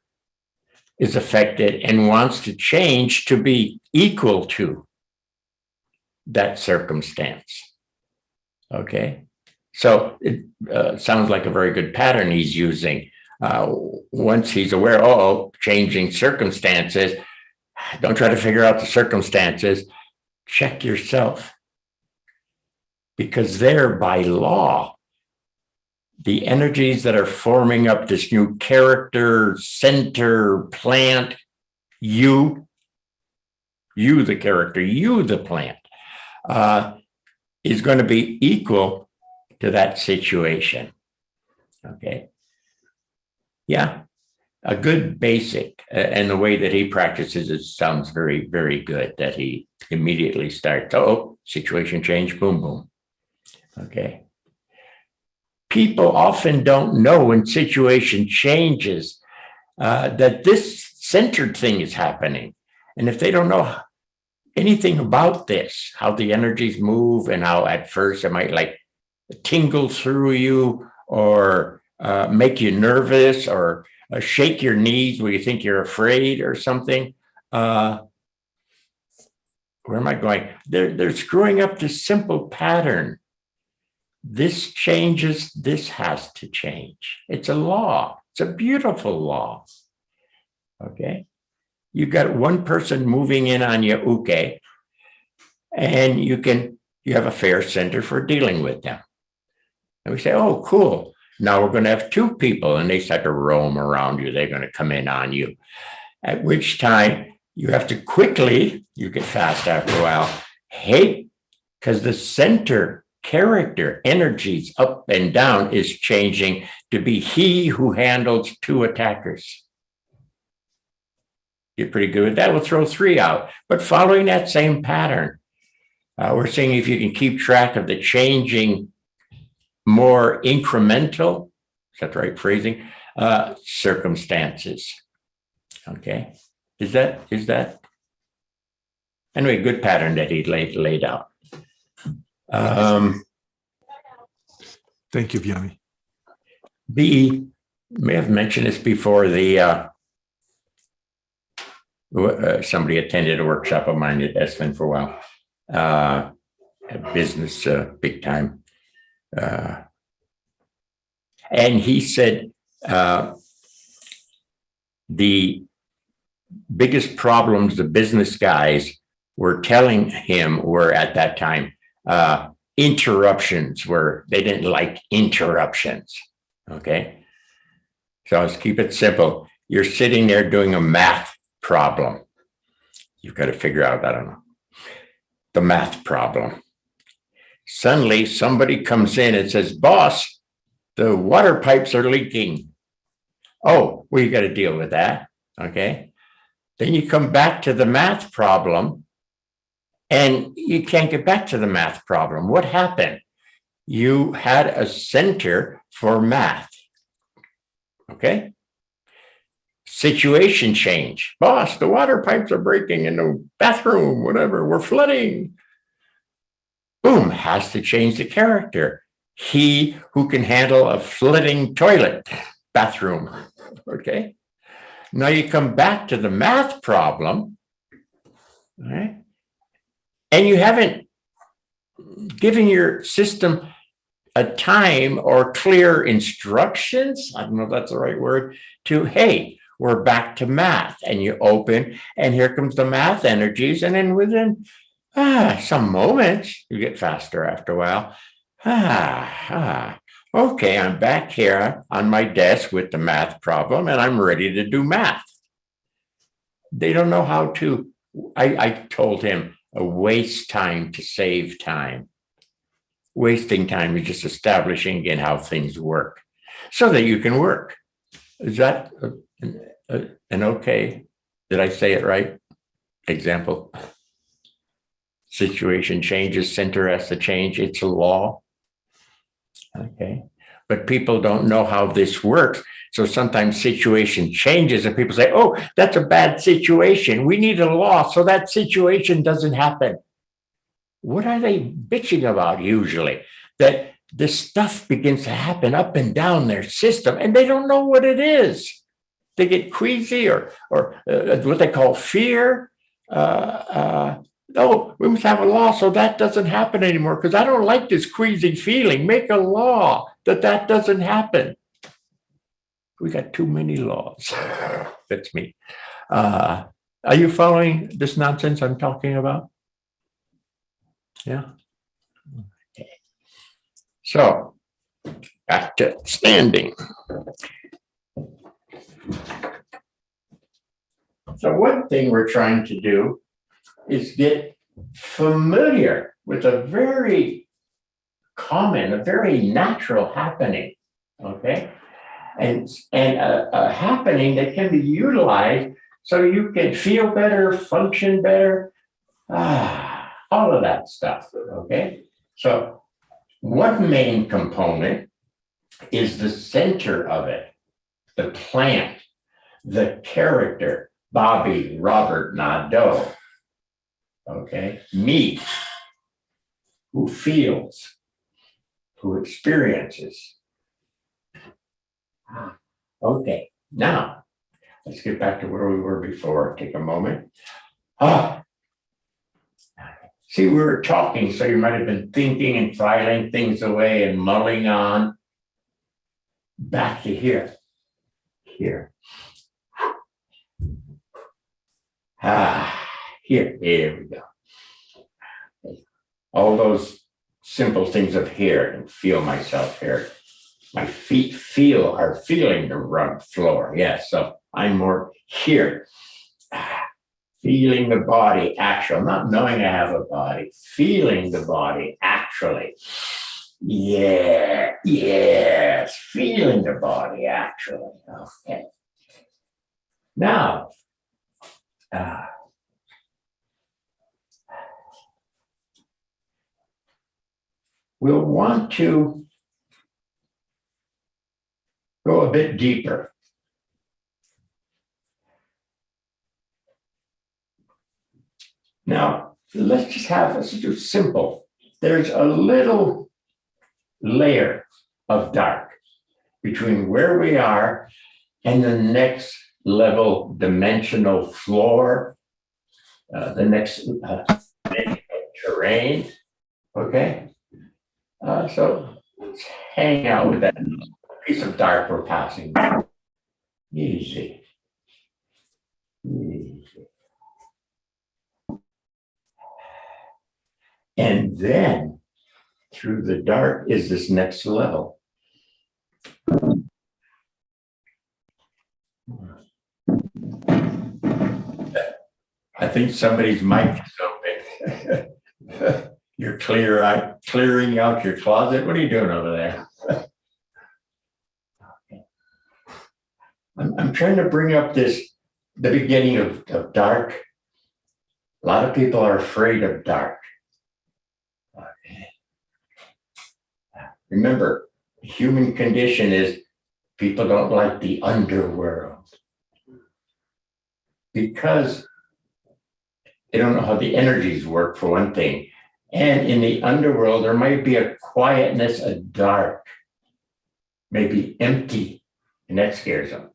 Speaker 3: is affected and wants to change to be equal to that circumstance. Okay, so it sounds like a very good pattern he's using. Once he's aware, changing circumstances, don't try to figure out the circumstances, check yourself. Because there, by law, the energies that are forming up this new character, center, plant, you, you, the character, you, the plant, is going to be equal to that situation. Okay. Yeah. A good basic, and the way that he practices it sounds very, very good, that he immediately starts, oh, situation change, boom, boom. Okay. People often don't know when situation changes that this centered thing is happening. And if they don't know anything about this, how the energies move and how at first it might like tingle through you or make you nervous or shake your knees where you think you're afraid or something. Where am I going? They're screwing up this simple pattern. This changes, this has to change. It's a law. It's a beautiful law. Okay. You got one person moving in on you, okay, and you have a fair center for dealing with them. And we say, oh, cool. Now we're going to have two people, and they start to roam around you. They're going to come in on you. At which time you have to quickly, you get fast after a while, hey, because the center character energies up and down is changing to be he who handles two attackers. You're pretty good with that. We'll throw three out. But following that same pattern, we're seeing if you can keep track of the changing, more incremental, is that the right phrasing? Circumstances. Okay. Is that? Anyway, good pattern that he laid out.
Speaker 1: Thank you, Vianney.
Speaker 3: May have mentioned this before, somebody attended a workshop of mine at Esalen for a while, a business, big time. And he said the biggest problems the business guys were telling him were at that time interruptions, where they didn't like interruptions. Okay. So let's keep it simple. You're sitting there doing a math problem. You've got to figure out, I don't know, the math problem. Suddenly somebody comes in and says, boss, the water pipes are leaking. Oh, well, you got to deal with that. Okay. Then you come back to the math problem and you can't get back to the math problem. What happened? You had a center for math. Okay. Situation change. Boss, the water pipes are breaking in the bathroom, whatever, we're flooding. Boom, has to change the character. He who can handle a flooding toilet, bathroom. Okay. Now you come back to the math problem, right? And you haven't given your system a time or clear instructions, I don't know if that's the right word, to, hey, we're back to math. And you open, and here comes the math energies. And then within some moments, you get faster after a while. Okay, I'm back here on my desk with the math problem, and I'm ready to do math. They don't know how to, I told him, waste time to save time. Wasting time is just establishing again how things work so that you can work. Is that an okay? Did I say it right? Example. Situation changes, center has to change. It's a law. Okay. But people don't know how this works. So sometimes situation changes and people say, oh, that's a bad situation. We need a law so that situation doesn't happen. What are they bitching about usually? That this stuff begins to happen up and down their system and they don't know what it is. They get queasy or what they call fear. Oh, we must have a law so that doesn't happen anymore because I don't like this queasy feeling. Make a law that doesn't happen. We got too many laws. That's me. Are you following this nonsense I'm talking about? Yeah. Okay. So back to standing. So one thing we're trying to do is get familiar with a very common, a very natural happening, okay? And a happening that can be utilized so you can feel better, function better, all of that stuff, okay? So one main component is the center of it, the plant, the character, Bobby, Robert, Nadeau, okay? Me, who feels, who experiences. Okay, now let's get back to where we were before. Take a moment. See, we were talking, so you might have been thinking and filing things away and mulling on. Back to here. Here. Here we go. All those simple things of here, and feel myself here. My feet are feeling the rug floor. Yes, so I'm more here. Feeling the body actual, not knowing I have a body, feeling the body actually. Yeah, yes, feeling the body actually. Okay. Now, we'll want to go a bit deeper. Now, let's do simple. There's a little layer of dark between where we are and the next level dimensional floor, the next terrain, okay? So let's hang out with that piece of dark we're passing. Easy. Easy. And then through the dark is this next level. I think somebody's mic is open. You're clearing out your closet. What are you doing over there? I'm trying to bring up the beginning of dark. A lot of people are afraid of dark. Remember, the human condition is people don't like the underworld because they don't know how the energies work, for one thing. And in the underworld, there might be a quietness, a dark, maybe empty, and that scares them.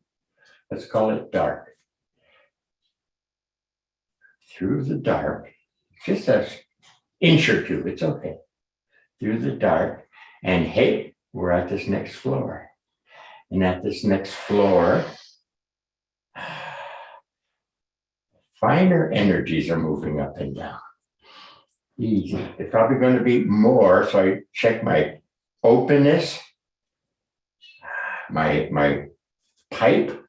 Speaker 3: Let's call it dark. Through the dark, just an inch or two, it's okay. Through the dark, and hey, we're at this next floor. And at this next floor, finer energies are moving up and down. Easy. It's probably going to be more, so I check my openness, my pipe,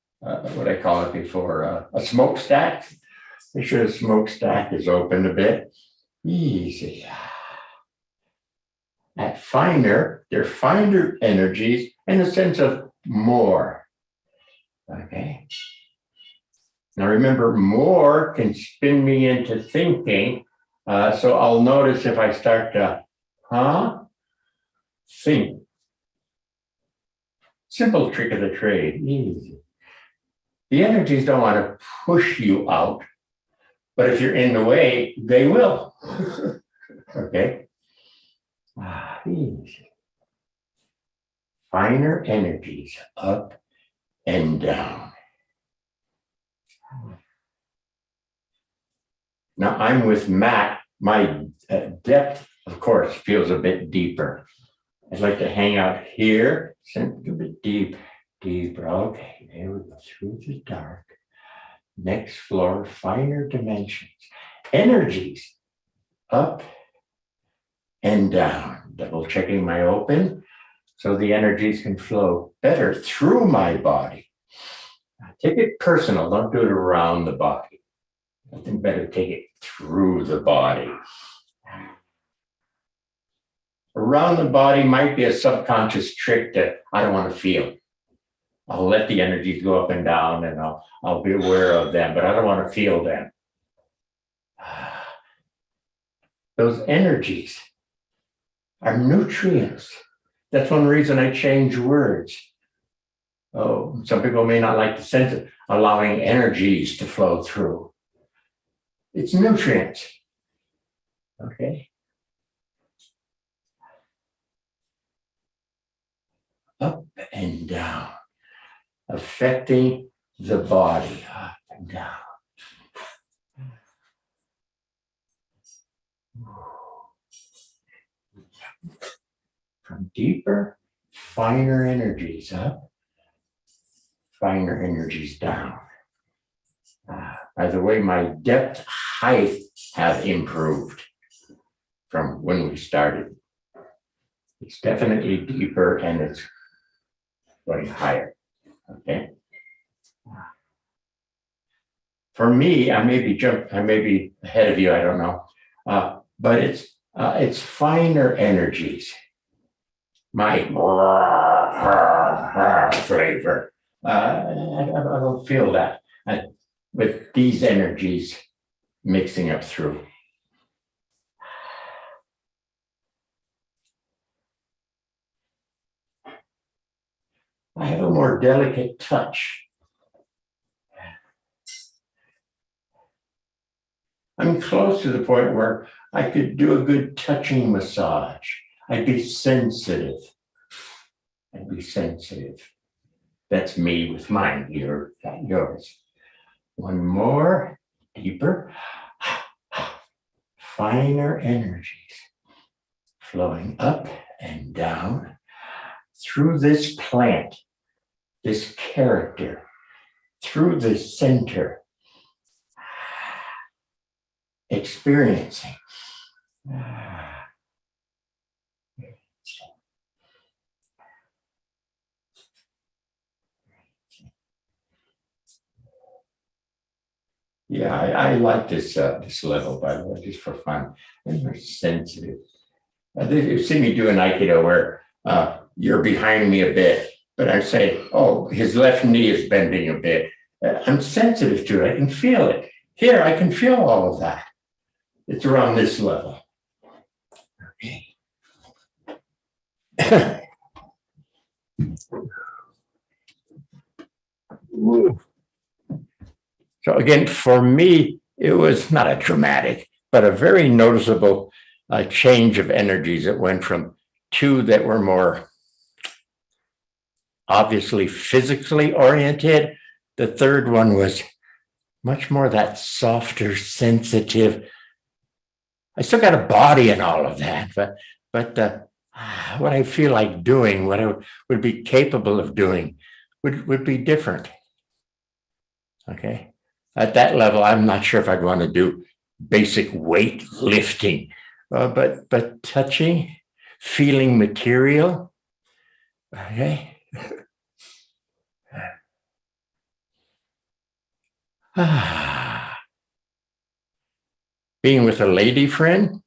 Speaker 3: what I call it before, a smokestack. Make sure the smokestack is open a bit. Easy. They're finer energies in a sense of more. Okay. Now remember, more can spin me into thinking. So I'll notice if I start to, think. Simple trick of the trade, easy. The energies don't want to push you out, but if you're in the way, they will. Okay. Easy. Finer energies up and down. Now I'm with Matt. My depth, of course, feels a bit deeper. I'd like to hang out here, sink a bit deeper. Okay, there we go, through the dark. Next floor, finer dimensions. Energies up and down. Double checking my open so the energies can flow better through my body. Now, take it personal, don't do it around the body. Nothing better, take it through the body. Around the body might be a subconscious trick that I don't want to feel. I'll let the energies go up and down and I'll be aware of them, but I don't want to feel them. Those energies are nutrients. That's one reason I change words. Oh, some people may not like the sense of allowing energies to flow through. It's nutrients. Okay. Up and down, affecting the body, up and down. From deeper, finer energies up, finer energies down. By the way, my depth, height have improved from when we started. It's definitely deeper and it's going higher. Okay. For me, I may be ahead of you, I don't know. But it's finer energies. My flavor. I don't feel that with these energies mixing up through. I have a more delicate touch. I'm close to the point where I could do a good touching massage. I'd be sensitive. That's me with mine. You're got yours. One more, deeper, finer energies flowing up and down through this plant, this character, through the center, experiencing. Yeah, I like this this level, by the way, just for fun. I'm very sensitive. You see me doing Aikido where you're behind me a bit, but I say, oh, his left knee is bending a bit. I'm sensitive to it. I can feel it. Here, I can feel all of that. It's around this level. Okay. So again, for me, it was not a dramatic, but a very noticeable change of energies. It went from two that were more obviously physically oriented. The third one was much more that softer, sensitive. I still got a body and all of that, but what I feel like doing, what I would be capable of doing would be different. Okay. At that level, I'm not sure if I'd want to do basic weight lifting, but touching, feeling material. Okay. Being with a lady friend,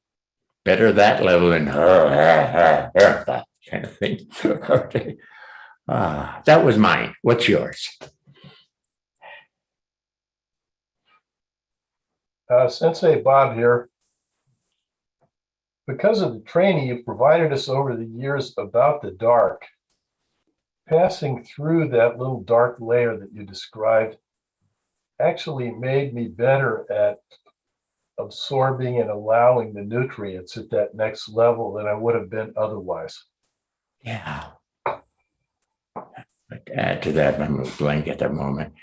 Speaker 3: better that level than that kind of thing. Okay. That was mine. What's yours?
Speaker 2: Sensei Bob here. Because of the training you've provided us over the years about the dark, passing through that little dark layer that you described actually made me better at absorbing and allowing the nutrients at that next level than I would have been otherwise.
Speaker 3: Yeah. But to add to that, I'm blank at the moment.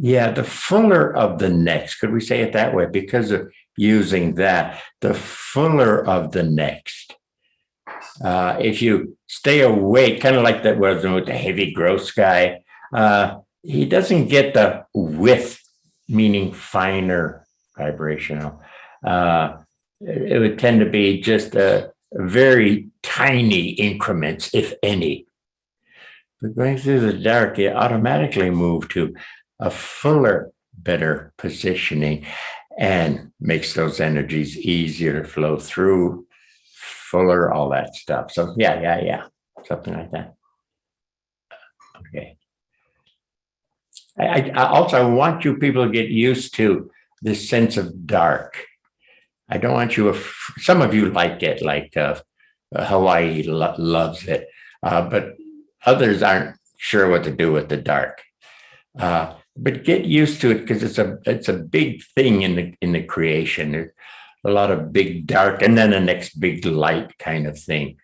Speaker 3: Yeah, the fuller of the next, could we say it that way? Because of using that, the fuller of the next. If you stay awake, kind of like that was with the heavy gross guy, he doesn't get the width, meaning finer vibrational. It would tend to be just a very tiny increments, if any. But going through the dark, you automatically move to a fuller better positioning, and makes those energies easier to flow through, fuller, all that stuff. So yeah, something like that. Okay. I also want you people to get used to this sense of dark. I don't want you, some of you like it, like Hawaii loves it, but others aren't sure what to do with the dark. But get used to it, because it's a big thing in the creation. There's a lot of big dark and then the next big light kind of thing.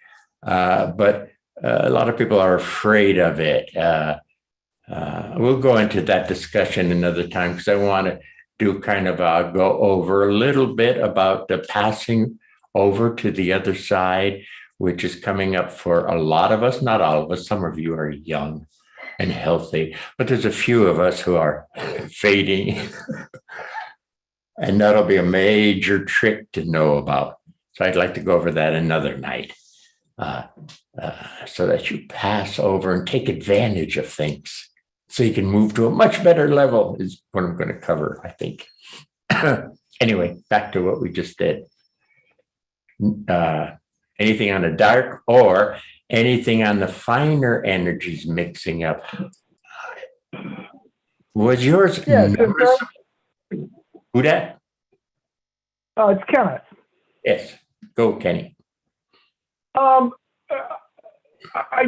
Speaker 3: But a lot of people are afraid of it. We'll go into that discussion another time, because I want to do kind of go over a little bit about the passing over to the other side, which is coming up for a lot of us, not all of us. Some of you are young and healthy, but there's a few of us who are fading. And that'll be a major trick to know about. So I'd like to go over that another night, so that you pass over and take advantage of things, so you can move to a much better level, is what I'm going to cover, I think. Anyway, back to what we just did. Anything on the dark or anything on the finer energies mixing up? Was yours?
Speaker 9: Yeah,
Speaker 3: Who that?
Speaker 9: it's Kenneth.
Speaker 3: Yes, go, Kenny.
Speaker 9: I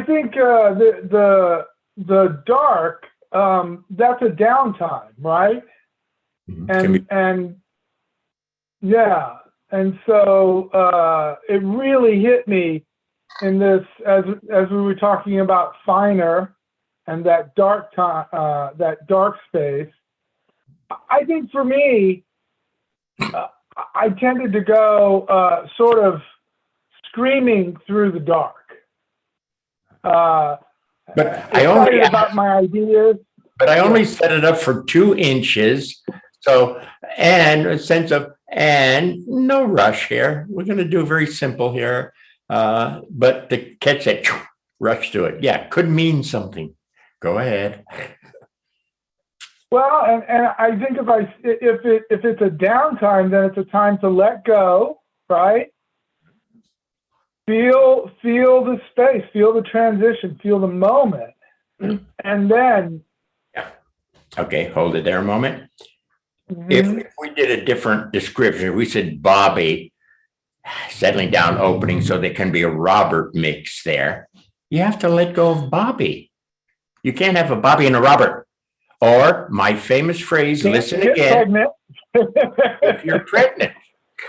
Speaker 9: think the dark, that's a downtime, right? And yeah, and so it really hit me in this as we were talking about finer and that dark time, that dark space. I think for me, I tended to go sort of screaming through the dark.
Speaker 3: But I only
Speaker 9: about my ideas.
Speaker 3: But I only set it up for 2 inches. So, and a sense of, and no rush here. We're going to do very simple here. But to catch that rush to it, yeah, could mean something. Go ahead.
Speaker 9: Well, and I think if it's a downtime, then it's a time to let go, right? Feel the space, feel the transition, feel the moment, and then.
Speaker 3: Yeah. Okay, hold it there a moment. If we did a different description, we said Bobby settling down, opening, so there can be a Robert mix there. You have to let go of Bobby. You can't have a Bobby and a Robert. Or my famous phrase, listen again. If you're pregnant.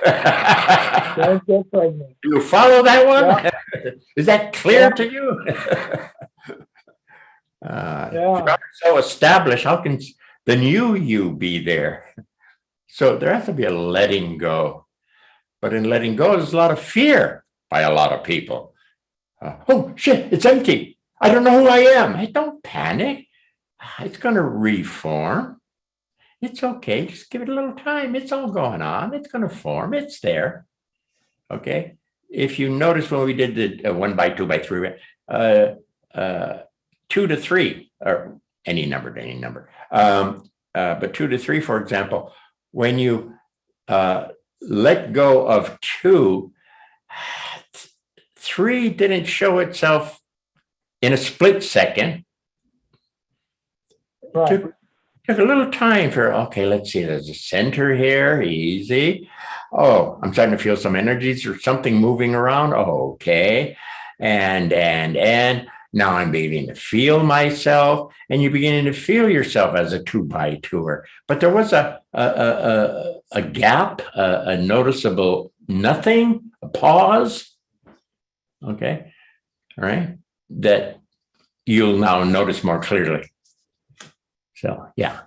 Speaker 9: Don't get pregnant.
Speaker 3: Do you follow that one?
Speaker 9: Yeah.
Speaker 3: Is that clear to you? If you're so established, how can the new you be there? So there has to be a letting go. But in letting go, there's a lot of fear by a lot of people. Oh, shit, it's empty. I don't know who I am. Hey, don't panic. It's going to reform. It's okay. Just give it a little time. It's all going on. It's going to form. It's there. Okay. If you notice when we did the 1 by 2 by 3, 2 to 3, or any number to any number. But 2 to 3, for example, when you let go of 2, 3 didn't show itself in a split second.
Speaker 9: Right.
Speaker 3: Took a little time for, okay, let's see, there's a center here, easy. Oh, I'm starting to feel some energies or something moving around. Oh, okay. And now I'm beginning to feel myself, and you're beginning to feel yourself as a 2 by 2er. But there was a gap, a noticeable nothing, a pause. Okay. All right. That you'll now notice more clearly. So, yeah.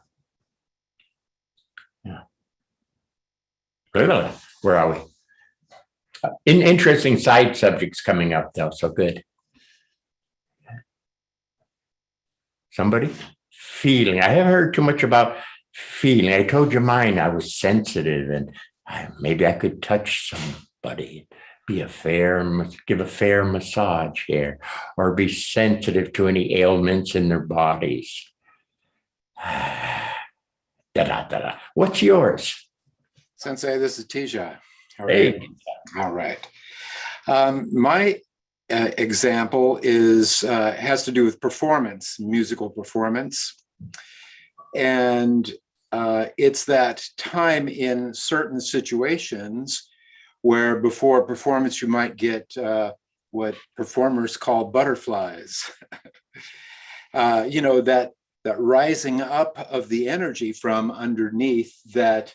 Speaker 3: Where are we? Interesting side subjects coming up, though. So good. Somebody? Feeling. I haven't heard too much about feeling. I told you mine. I was sensitive, and maybe I could touch somebody. Give a fair massage here, or be sensitive to any ailments in their bodies. Da-da-da-da. What's yours?
Speaker 10: Sensei, this is Tija. How are
Speaker 3: Hey.
Speaker 10: you? All right. My example is has to do with performance, musical performance. And it's that time in certain situations where before a performance you might get what performers call butterflies. You know, that rising up of the energy from underneath that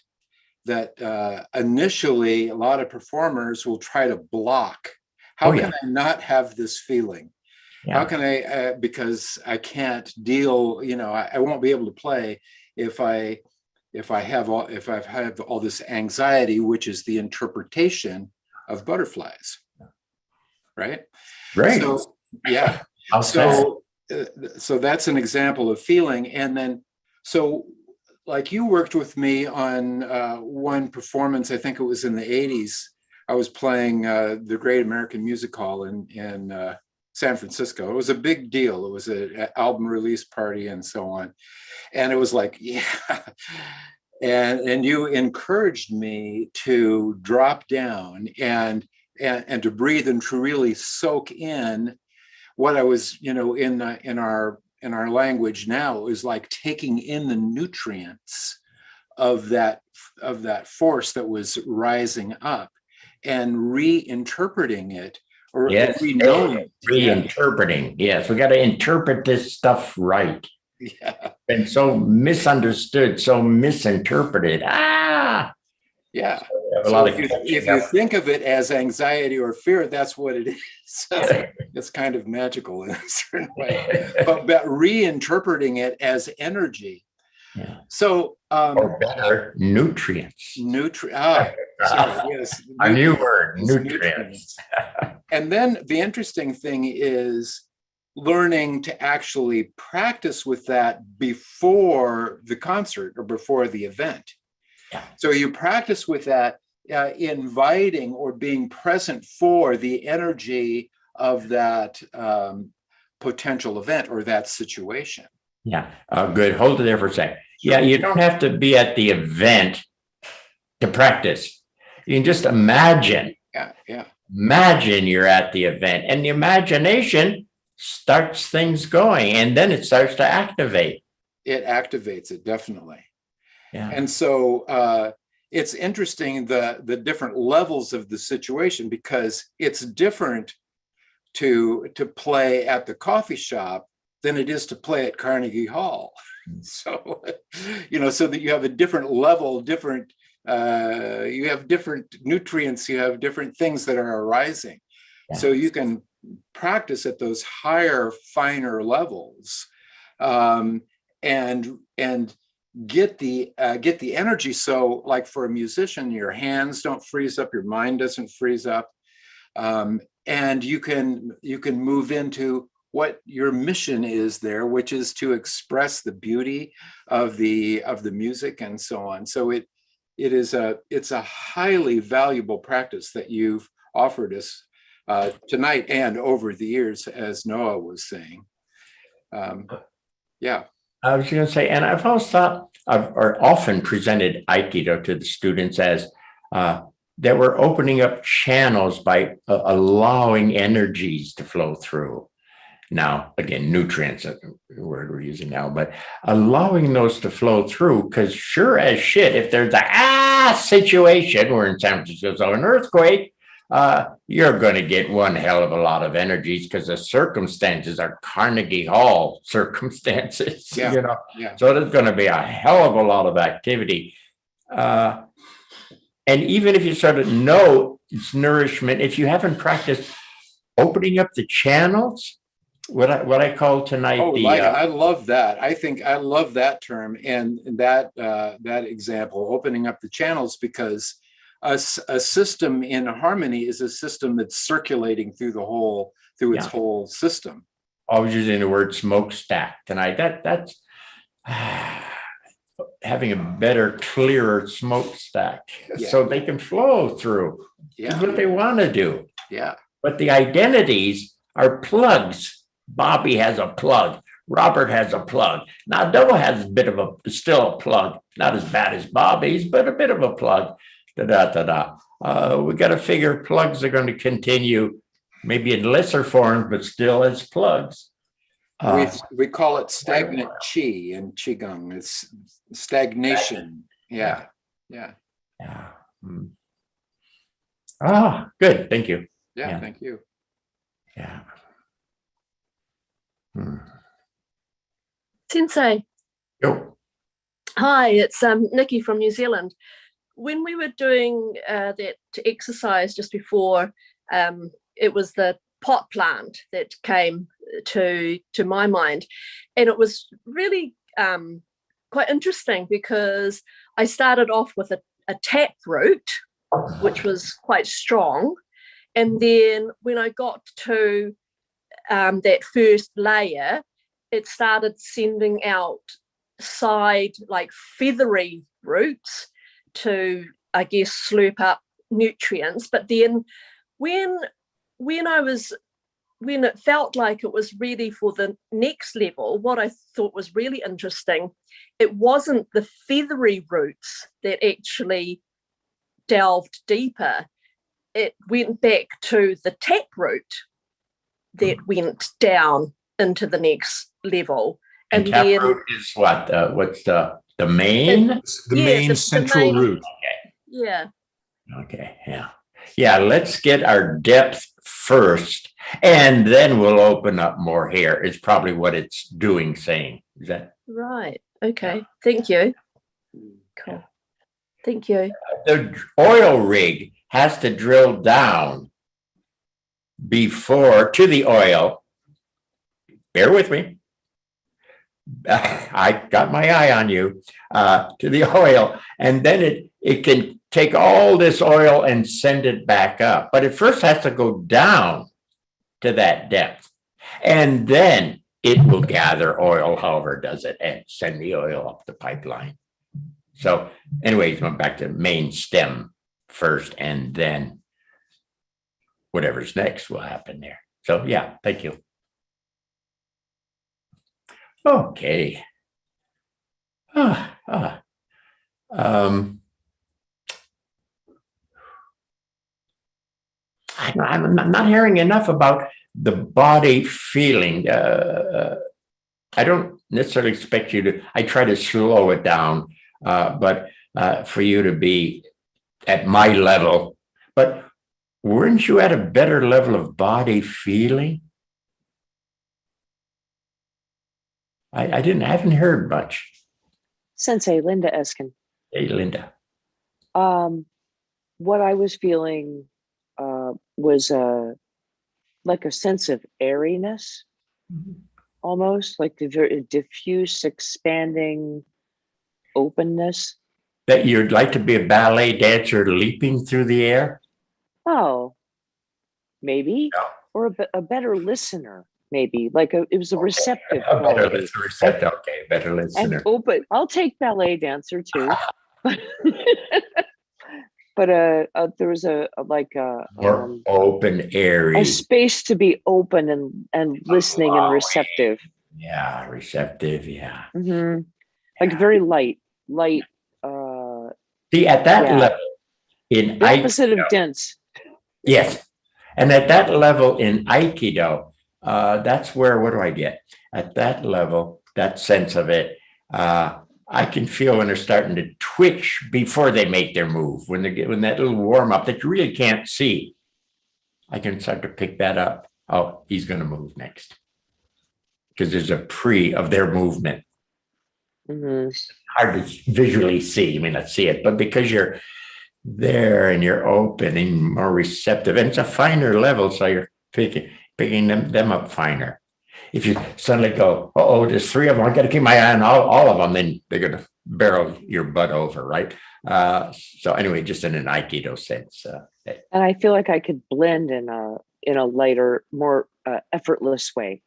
Speaker 10: initially a lot of performers will try to block. How can I not have this feeling? How can I, because I can't deal, you know, I won't be able to play if I have all this anxiety, which is the interpretation of butterflies. Right?
Speaker 3: Right.
Speaker 10: So, yeah. So that's an example of feeling. And then, so like you worked with me on one performance, I think it was in the 80s. I was playing the Great American Music Hall in San Francisco. It was a big deal. It was an album release party and so on. And it was like, yeah. And you encouraged me to drop down and to breathe and to really soak in what I was, you know, in our language now, it was like taking in the nutrients of that force that was rising up and reinterpreting it or re-knowing it.
Speaker 3: Reinterpreting. Yes, we got to interpret this stuff right.
Speaker 10: Yeah.
Speaker 3: And so misunderstood, so misinterpreted.
Speaker 10: Yeah. So if you think of it as anxiety or fear, that's what it is. It's kind of magical in a certain way, but reinterpreting it as energy.
Speaker 3: Yeah.
Speaker 10: So
Speaker 3: or better, nutrients.
Speaker 10: Yes.
Speaker 3: A new word, nutrients.
Speaker 10: And then the interesting thing is learning to actually practice with that before the concert or before the event.
Speaker 3: Yeah.
Speaker 10: So you practice with that, inviting or being present for the energy of that potential event or that situation.
Speaker 3: Yeah, good. Hold it there for a second. Yeah, you don't have to be at the event to practice. You can just imagine.
Speaker 10: Yeah.
Speaker 3: Imagine you're at the event, and the imagination starts things going, and then it starts to activate.
Speaker 10: It activates it, definitely.
Speaker 3: Yeah.
Speaker 10: And so it's interesting the different levels of the situation, because it's different to play at the coffee shop than it is to play at Carnegie Hall. So, you know, so that you have a different level, you have different nutrients, you have different things that are arising. Yeah. So you can practice at those higher, finer levels, and get the energy. So like for a musician, your hands don't freeze up, your mind doesn't freeze up, and you can move into what your mission is there, which is to express the beauty of the music and so on. So it's a highly valuable practice that you've offered us tonight and over the years, as Noah was saying. Yeah.
Speaker 3: I was going to say, and I've always thought, or often presented Aikido to the students as that we're opening up channels by allowing energies to flow through. Now, again, nutrients, the word we're using now, but allowing those to flow through, because sure as shit, if there's a situation, we're in San Francisco, so an earthquake, you're going to get one hell of a lot of energies because the circumstances are Carnegie Hall circumstances,
Speaker 10: yeah.
Speaker 3: You know.
Speaker 10: Yeah.
Speaker 3: So there's going to be a hell of a lot of activity. And even if you sort of know it's nourishment, if you haven't practiced opening up the channels, what I call tonight.
Speaker 10: I love that. I love that term and that example, opening up the channels, because a system in harmony is a system that's circulating through its whole system.
Speaker 3: I was using the word smokestack tonight. That's having a better, clearer smokestack, so they can flow through.
Speaker 10: Yeah.
Speaker 3: What they want to do.
Speaker 10: Yeah.
Speaker 3: But the identities are plugs. Bobby has a plug. Robert has a plug. Now, Double has a bit of still a plug, not as bad as Bobby's, but a bit of a plug. We got to figure plugs are going to continue, maybe in lesser forms, but still as plugs.
Speaker 10: We call it stagnant chi in Qigong. It's stagnation. Yeah.
Speaker 3: Yeah. Ah, good. Thank you.
Speaker 10: Yeah. Thank you.
Speaker 3: Yeah.
Speaker 11: Sensei,
Speaker 3: Yo.
Speaker 11: hi, it's Nikki from New Zealand. When we were doing that exercise just before, it was the pot plant that came to my mind, and it was really quite interesting because I started off with a tap root, which was quite strong, and then when I got to that first layer, it started sending out side, like feathery roots to, I guess, slurp up nutrients. But then when it felt like it was ready for the next level, what I thought was really interesting, it wasn't the feathery roots that actually delved deeper. It went back to the tap root that went down into the next level.
Speaker 3: And taproot is what? What's the main?
Speaker 1: The main central root.
Speaker 3: Okay.
Speaker 11: Yeah.
Speaker 3: Okay. Yeah. Yeah. Let's get our depth first, and then we'll open up more here. Is probably what it's saying. Is that
Speaker 11: right? Okay. Thank you. Cool. Thank you.
Speaker 3: The oil rig has to drill down before to the oil. Bear with me. I got my eye on you, to the oil, and then it can take all this oil and send it back up. But it first has to go down to that depth, and then it will gather oil, however it does it, and send the oil up the pipeline. So anyways, went back to main stem first, and then whatever's next will happen there. So yeah, thank you. Okay. I'm not hearing enough about the body feeling. I don't necessarily expect you to, I try to slow it down, but for you to be at my level, but weren't you at a better level of body feeling? I haven't heard much.
Speaker 4: Sensei, Linda Eskin.
Speaker 3: Hey, Linda.
Speaker 4: What I was feeling was like a sense of airiness, almost like the very diffuse, expanding openness.
Speaker 3: That you'd like to be a ballet dancer leaping through the air?
Speaker 4: Oh, maybe,
Speaker 3: No.
Speaker 4: or a better listener. Maybe like it was a receptive
Speaker 3: A better
Speaker 4: quality.
Speaker 3: listener, okay, better listener.
Speaker 4: And open. I'll take ballet dancer too. But there was a
Speaker 3: More open, airy.
Speaker 4: a space to be open and listening and receptive.
Speaker 3: Yeah, receptive. Yeah.
Speaker 4: Hmm. Like very light.
Speaker 3: See, at that
Speaker 4: Yeah.
Speaker 3: level, in
Speaker 4: The opposite of
Speaker 3: Aikido,
Speaker 4: dense.
Speaker 3: yes, and at that level in Aikido, that's where, what do I get? At that level, that sense of it, I can feel when they're starting to twitch before they make their move, when that little warm up that you really can't see. I can start to pick that up. Oh, he's going to move next. Because there's a pre of their movement.
Speaker 4: Hmm.
Speaker 3: Hard to visually see. I mean, let's see it, but because you're there and you're open and more receptive, and it's a finer level, so you're picking them up finer. If you suddenly go, oh, there's three of them, I got to keep my eye on all of them, then they're going to barrel your butt over, right? So anyway, just in an Aikido sense.
Speaker 4: And I feel like I could blend in a lighter, more effortless way.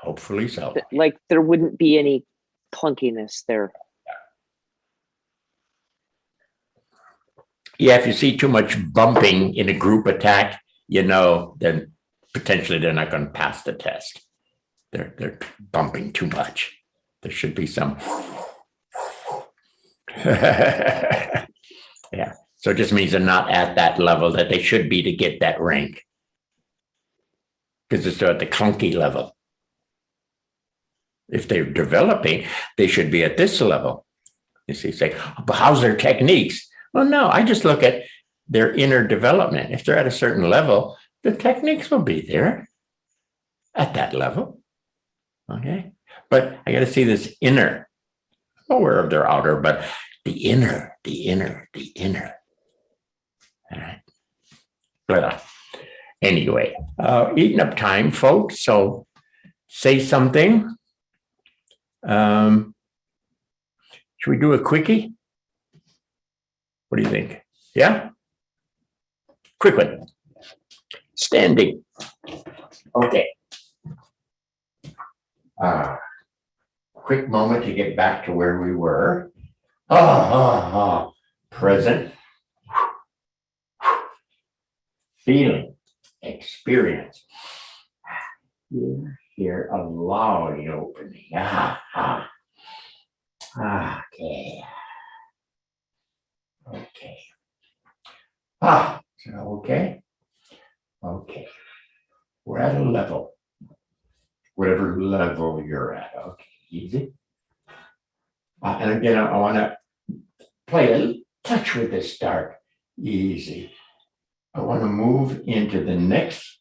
Speaker 3: Hopefully so.
Speaker 4: Like there wouldn't be any clunkiness there.
Speaker 3: Yeah, if you see too much bumping in a group attack, then potentially they're not going to pass the test. They're bumping too much. There should be some. Yeah. So it just means they're not at that level that they should be to get that rank. Because they're still at the clunky level. If they're developing, they should be at this level. You see, say, but how's their techniques? Well, no, I just look at their inner development. If they're at a certain level, the techniques will be there at that level. Okay. But I got to see this inner. I'm aware of their outer, but the inner. All right. But anyway, eating up time, folks. So say something. Should we do a quickie? What do you think? Yeah? Quick one. Standing. Okay. Quick moment to get back to where we were. Present. Feeling. Experience. Here, allowing opening. Okay. Okay. Okay. Okay. We're at a level. Whatever level you're at. Okay. Easy. And again, I want to play a touch with this start. Easy. I want to move into the next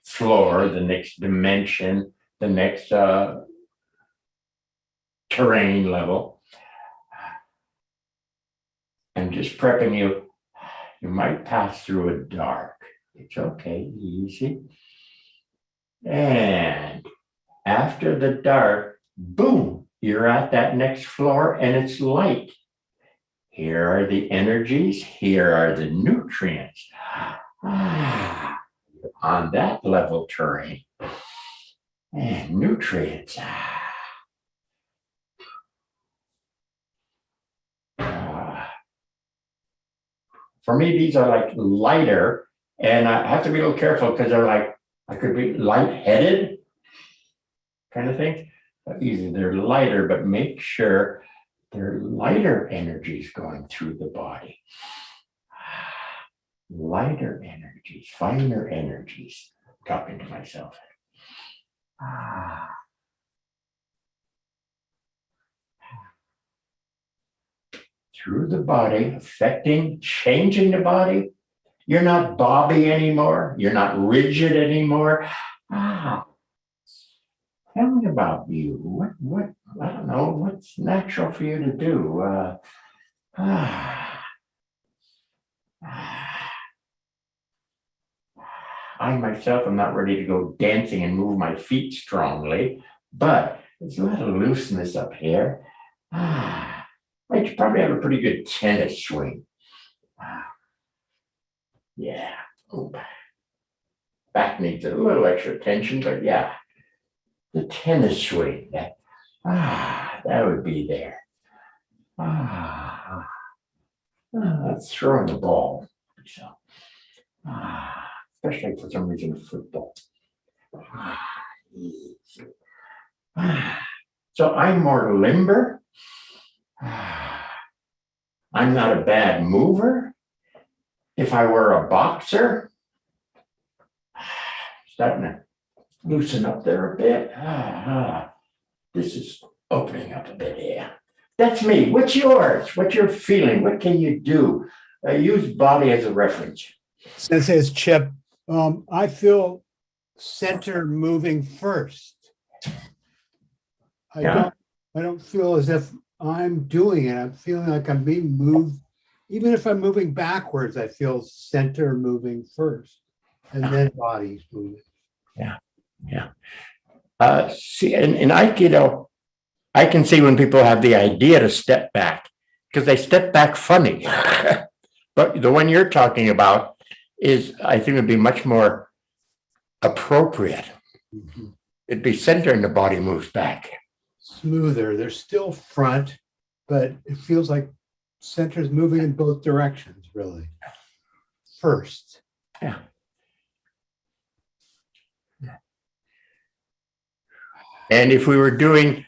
Speaker 3: floor, the next dimension, the next terrain level. I'm just prepping you. You might pass through a dark. It's okay, easy. And after the dark, boom, you're at that next floor and it's light. Here are the energies. Here are the nutrients. On that level terrain. And nutrients. For me, these are like lighter, and I have to be a little careful because they're like, I could be lightheaded kind of thing. Easy, they're lighter, but make sure they're lighter energies going through the body. Lighter energies, finer energies. Talking to myself. Through the body, affecting, changing the body. You're not bobby anymore. You're not rigid anymore. Tell me about you. What, I don't know, what's natural for you to do? I myself am not ready to go dancing and move my feet strongly, but there's a lot of looseness up here. I should probably have a pretty good tennis swing. Yeah. Ooh. Back needs a little extra tension, but yeah. The tennis swing, that would be there. That's throwing the ball. So, especially for some reason football. So I'm more limber. I'm not a bad mover. If I were a boxer, starting to loosen up there a bit. This is opening up a bit here. That's me. What's yours? What's your feeling? What can you do? Use body as a reference.
Speaker 12: Sensei, it's Chip. I feel center moving first. I don't feel as if I'm doing it. I'm feeling like I'm being moved. Even if I'm moving backwards, I feel center moving first, and then body's moving.
Speaker 3: Yeah. See, in Aikido, I can see when people have the idea to step back because they step back funny. But the one you're talking about is, I think, would be much more appropriate.
Speaker 12: Mm-hmm.
Speaker 3: It'd be center and the body moves back.
Speaker 12: Smoother. They're still front, but it feels like center's moving in both directions, really. First.
Speaker 3: Yeah. And if we were doing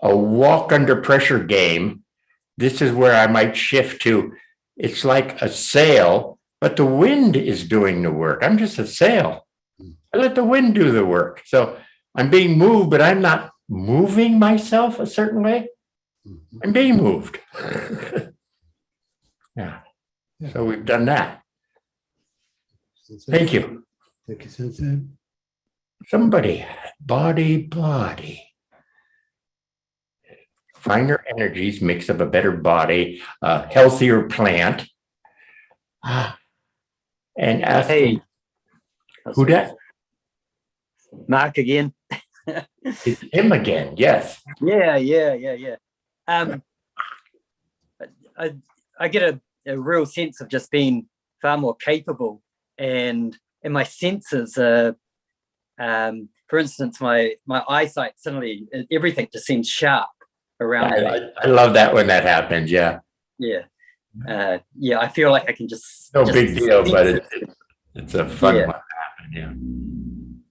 Speaker 3: a walk under pressure game, this is where I might shift to, it's like a sail, but the wind is doing the work. I'm just a sail. I let the wind do the work. So I'm being moved, but I'm not moving myself a certain way. I'm being moved. Yeah. So we've done that. Thank you.
Speaker 12: Thank you, Sensei.
Speaker 3: Somebody, body. Finer energies makes up a better body, a healthier plant. And ask
Speaker 5: Hey.
Speaker 3: who that?
Speaker 5: Mark again.
Speaker 3: It's him again. Yes.
Speaker 5: Yeah. I get a real sense of just being far more capable, and my senses are, for instance, my eyesight suddenly, everything just seems sharp around me.
Speaker 3: I love that when that happens. Yeah.
Speaker 5: Yeah. I feel like I can just
Speaker 3: No big deal, but it's a fun one to happen.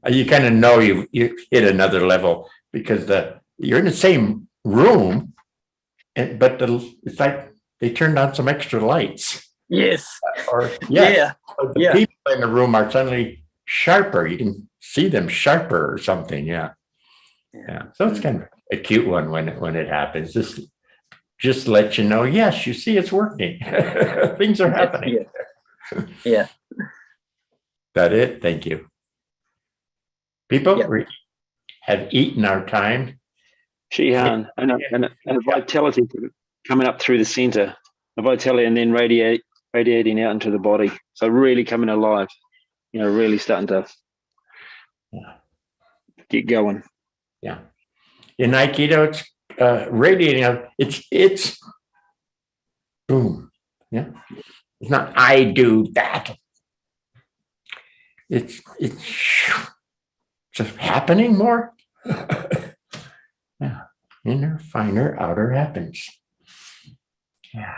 Speaker 3: Yeah. You kind of know you hit another level because you're in the same room, but it's like they turned on some extra lights.
Speaker 5: Yes.
Speaker 3: Or
Speaker 5: Yeah.
Speaker 3: So the people in the room are suddenly sharper. You can see them sharper or something. Yeah. So it's kind of a cute one when it happens. Just let you know. Yes, you see, it's working. Things are happening.
Speaker 5: Yeah.
Speaker 3: That it. Thank you. People have eaten our time.
Speaker 6: Shihan, and a vitality coming up through the center, a vitality, and then radiating out into the body. So really coming alive, really starting to get going.
Speaker 3: Yeah. In Aikido, it's radiating out. It's boom. Yeah. It's not I do that. It's just happening more. Yeah. Inner, finer, outer happens. Yeah.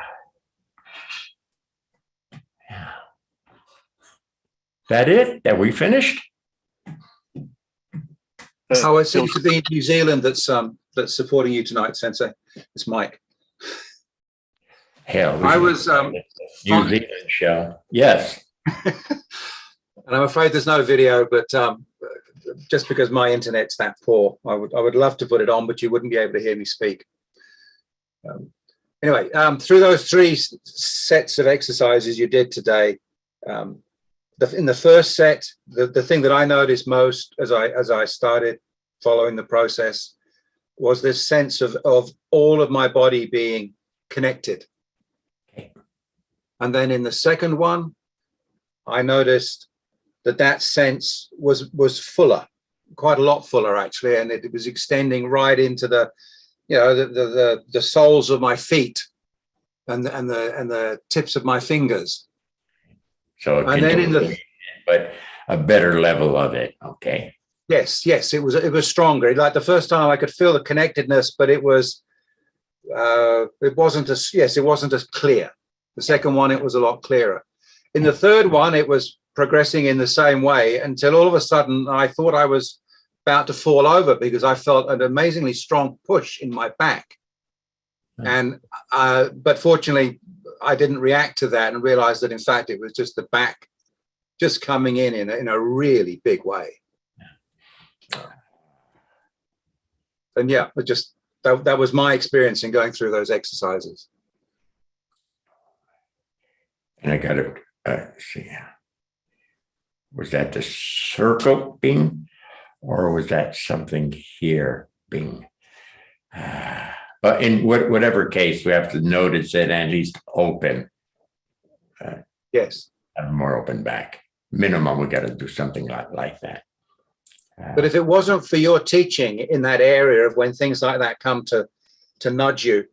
Speaker 3: That it? That we finished?
Speaker 13: Oh, it seems to be New Zealand that's supporting you tonight, Sensei. It's Mike.
Speaker 3: Hell,
Speaker 13: I was
Speaker 3: New Zealand show. Yes.
Speaker 13: And I'm afraid there's no video, but just because my internet's that poor, I would love to put it on, but you wouldn't be able to hear me speak. Anyway, through those 3 sets of exercises you did today, in the first set, the thing that I noticed most as I started following the process was this sense of all of my body being connected. And then in the second one, I noticed that sense was fuller, quite a lot fuller actually, and it was extending right into the soles of my feet and the tips of my fingers.
Speaker 3: So
Speaker 13: and then
Speaker 3: but a better level of it. Okay.
Speaker 13: Yes, it was stronger. Like the first time I could feel the connectedness, but it wasn't as clear. The second one, it was a lot clearer. In the third one, it was progressing in the same way until all of a sudden I thought I was about to fall over because I felt an amazingly strong push in my back. And but fortunately, I didn't react to that and realized that in fact it was just the back just coming in a really big way. And it just that was my experience in going through those exercises.
Speaker 3: And I got to see. Was that the circle being, or was that something here being? But in whatever case, we have to notice it and at least open.
Speaker 13: Yes.
Speaker 3: Have a more open back. Minimum, we got to do something like that.
Speaker 13: But if it wasn't for your teaching in that area of when things like that come to nudge you,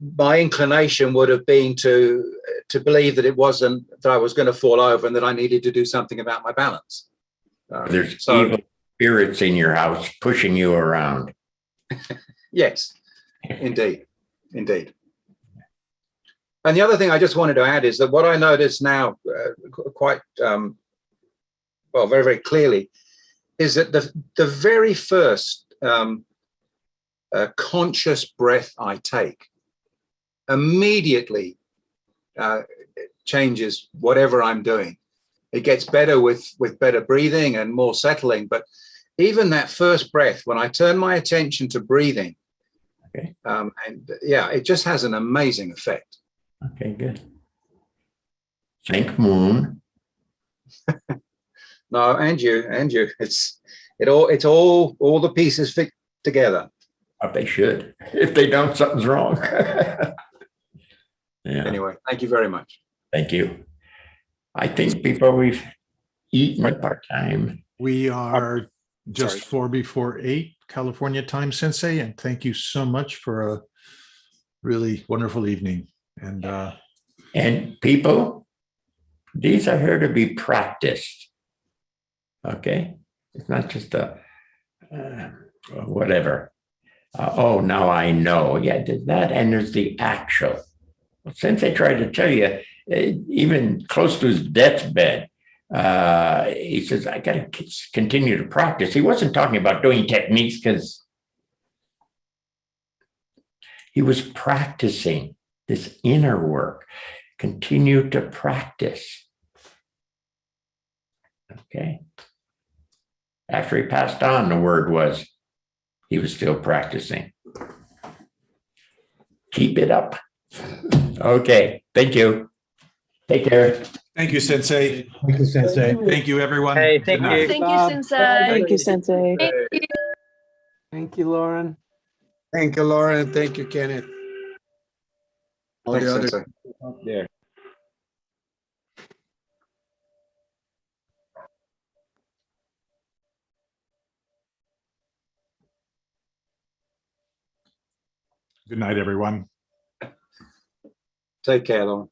Speaker 13: my inclination would have been to believe that it wasn't, that I was going to fall over and that I needed to do something about my balance.
Speaker 3: There's evil spirits in your house pushing you around.
Speaker 13: Yes, indeed. And the other thing I just wanted to add is that what I notice now quite, very, very clearly is that the very first conscious breath I take immediately changes whatever I'm doing. It gets better with better breathing and more settling. But even that first breath, when I turn my attention to breathing,
Speaker 3: Okay.
Speaker 13: and yeah, it just has an amazing effect.
Speaker 3: Okay, good. Think moon.
Speaker 13: No, and you, it's all the pieces fit together.
Speaker 3: But they should. If they don't, something's wrong. Yeah.
Speaker 13: Anyway, thank you very much.
Speaker 3: Thank you. I think before we've eaten up our time.
Speaker 1: We are just
Speaker 10: sorry.
Speaker 1: 8:04 California time, Sensei, and thank you so much for a really wonderful evening.
Speaker 3: And people, these are here to be practiced. Okay, it's not just a whatever. Oh, now I know. Yeah, there's that, and there's the actual. Since I tried to tell you, even close to his deathbed, he says, I got to continue to practice. He wasn't talking about doing techniques because he was practicing this inner work. Continue to practice. Okay. After he passed on, the word was he was still practicing. Keep it up. Okay. Thank you. Take care.
Speaker 1: Thank you, Sensei.
Speaker 12: Thank you, Sensei.
Speaker 1: Thank you, everyone.
Speaker 5: Hey, thank
Speaker 1: Good night.
Speaker 5: you.
Speaker 11: Thank you,
Speaker 9: Bob.
Speaker 11: Sensei.
Speaker 4: Thank you, Sensei.
Speaker 11: Thank you.
Speaker 8: Thank you, Lauren. Thank you, Lauren. Thank you, Kenneth. All
Speaker 13: Thanks,
Speaker 8: the other
Speaker 13: Sensei.
Speaker 8: up there.
Speaker 1: Good night, everyone.
Speaker 13: Take care, Lauren.